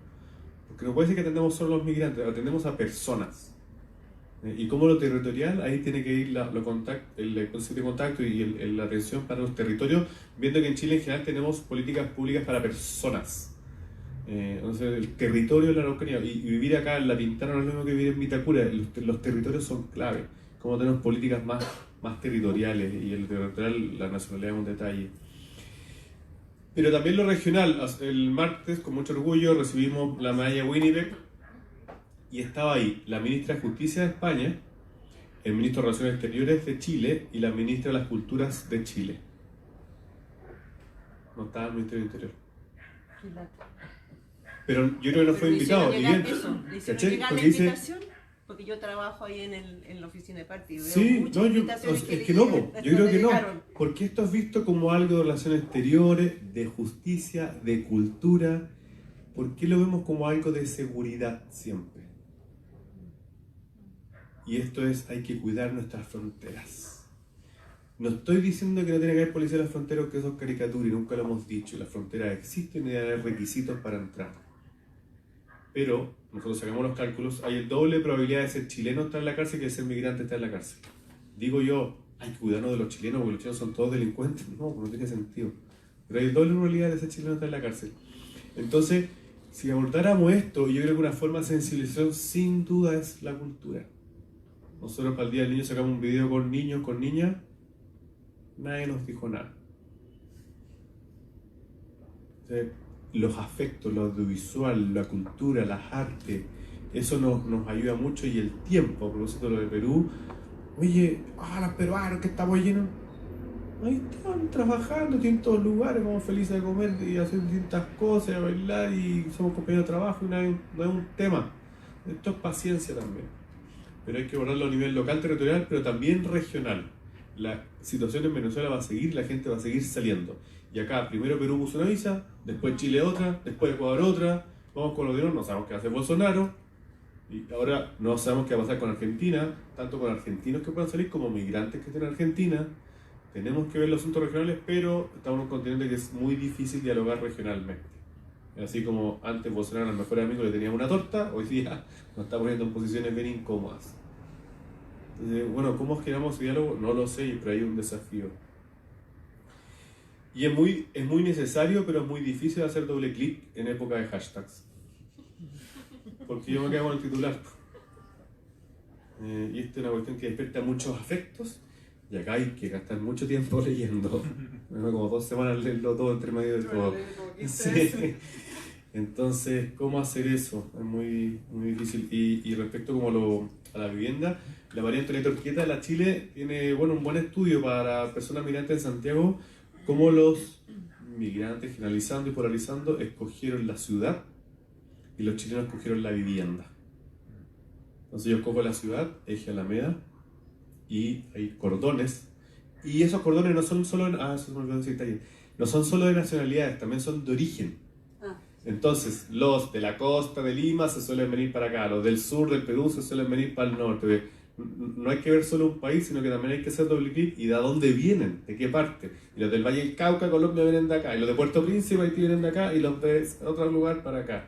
Porque no puede ser que atendamos solo a los migrantes, atendemos a personas. Y como lo territorial, ahí tiene que ir el concepto de contacto y la atención para los territorios, viendo que en Chile en general tenemos políticas públicas para personas. Entonces el territorio de la Araucanía y vivir acá en La Pintana no es lo mismo que vivir en Vitacura. Los territorios son clave, como tenemos políticas más territoriales, y el territorial, la nacionalidad es un detalle. Pero también lo regional. El martes con mucho orgullo recibimos la medalla Winnipeg y estaba ahí la ministra de Justicia de España, el ministro de Relaciones Exteriores de Chile y la ministra de las Culturas de Chile. No estaba el Ministerio del Interior. Pero yo creo que no fue invitado. ¿Le hicieron llegar la invitación? Porque yo trabajo ahí en la oficina de partido. Sí, no, es que no, yo creo que no. Porque esto es visto como algo de relaciones exteriores, de justicia, de cultura. ¿Por qué lo vemos como algo de seguridad siempre? Y esto es, hay que cuidar nuestras fronteras. No estoy diciendo que no tiene que haber policía en las fronteras, que eso es caricatura y nunca lo hemos dicho. Las fronteras existen y deben haber requisitos para entrar. Pero nosotros sacamos los cálculos, hay el doble de probabilidad de ser chileno estar en la cárcel que de ser migrante estar en la cárcel. Digo yo, hay que cuidarnos de los chilenos porque los chilenos son todos delincuentes. No tiene sentido. Pero hay el doble de probabilidad de ser chileno estar en la cárcel. Entonces, si abordáramos esto, y yo creo que una forma de sensibilización sin duda es la cultura. Nosotros para el Día del Niño sacamos un video con niños, con niñas, nadie nos dijo nada. Los afectos, lo audiovisual, la cultura, las artes, eso nos ayuda mucho, y el tiempo, a propósito de lo de Perú. Oye, los peruanos que estamos llenos, ahí están trabajando, tienen todos lugares, vamos felices de comer y hacer distintas cosas, a bailar, y somos compañeros de trabajo, y no es un tema. Esto es paciencia también, pero hay que abordarlo a nivel local, territorial, pero también regional. La situación en Venezuela va a seguir, la gente va a seguir saliendo. Y acá, primero Perú puso una visa, después Chile otra, después Ecuador otra, vamos con los de no sabemos qué hace Bolsonaro, y ahora no sabemos qué va a pasar con Argentina, tanto con argentinos que puedan salir como migrantes que estén en Argentina. Tenemos que ver los asuntos regionales, pero estamos en un continente que es muy difícil dialogar regionalmente. Así como antes Bolsonaro al mejor amigo le tenía una torta, hoy día nos está poniendo en posiciones bien incómodas. Entonces, bueno, ¿cómo generamos ese diálogo? No lo sé, pero hay un desafío. Y es muy necesario, pero es muy difícil hacer doble clic en época de hashtags. Porque yo me quedo con el titular. Y esta es una cuestión que despierta muchos afectos, y acá hay que gastar mucho tiempo leyendo. Como 2 semanas leerlo todo entre medio de todo. Sí. Entonces, ¿cómo hacer eso? Es muy difícil. Y respecto como a la vivienda, la María Antonieta Urquieta de la Chile tiene un buen estudio para personas migrantes en Santiago, cómo los migrantes, generalizando y polarizando, escogieron la ciudad y los chilenos escogieron la vivienda. Entonces yo escojo la ciudad, eje Alameda, y hay cordones, y esos cordones no son solo, eso me olvidó decir también, no son solo de nacionalidades, también son de origen. Entonces, los de la costa de Lima se suelen venir para acá, los del sur del Perú se suelen venir para el norte. No hay que ver solo un país, sino que también hay que hacer doble clic y de dónde vienen, de qué parte. Y los del Valle del Cauca, Colombia, vienen de acá, y los de Puerto Príncipe, Haití, vienen de acá, y los de otro lugar para acá.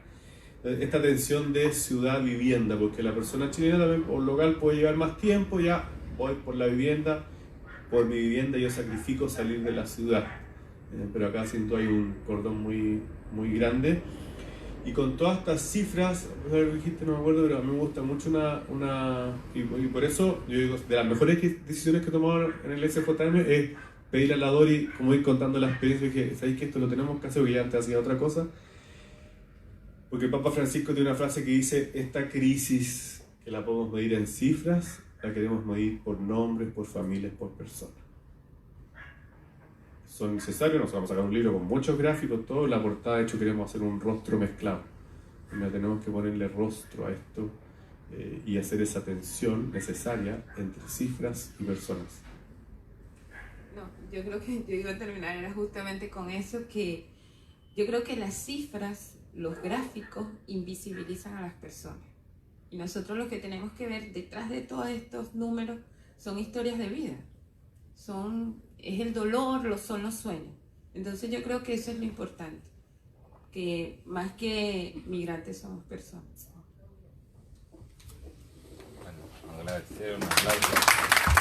Esta tensión de ciudad-vivienda, porque la persona chilena también, o local, puede llevar más tiempo, ya voy por la vivienda, por mi vivienda yo sacrifico salir de la ciudad. Pero acá siento hay un cordón muy grande. Y con todas estas cifras, lo que dijiste no me acuerdo, pero a mí me gusta mucho y por eso yo digo, de las mejores decisiones que he tomado en el SJM es pedirle a la Dori, como ir contando la experiencia, y dije, ¿sabéis que esto lo tenemos que hacer? Porque ya antes hacía otra cosa. Porque el Papa Francisco tiene una frase que dice, esta crisis que la podemos medir en cifras, la queremos medir por nombres, por familias, por personas. Son necesarios, nos vamos a sacar un libro con muchos gráficos, todo, la portada de hecho queremos hacer un rostro mezclado. Tenemos que ponerle rostro a esto y hacer esa tensión necesaria entre cifras y personas. No, yo creo que yo iba a terminar era justamente con eso, que yo creo que las cifras, los gráficos son a las personas. Y nosotros lo que tenemos que ver detrás de todos estos números son historias de vida. Es el dolor, son los sueños. Entonces yo creo que eso es lo importante. Que más que migrantes somos personas. Bueno, agradecer, un aplauso.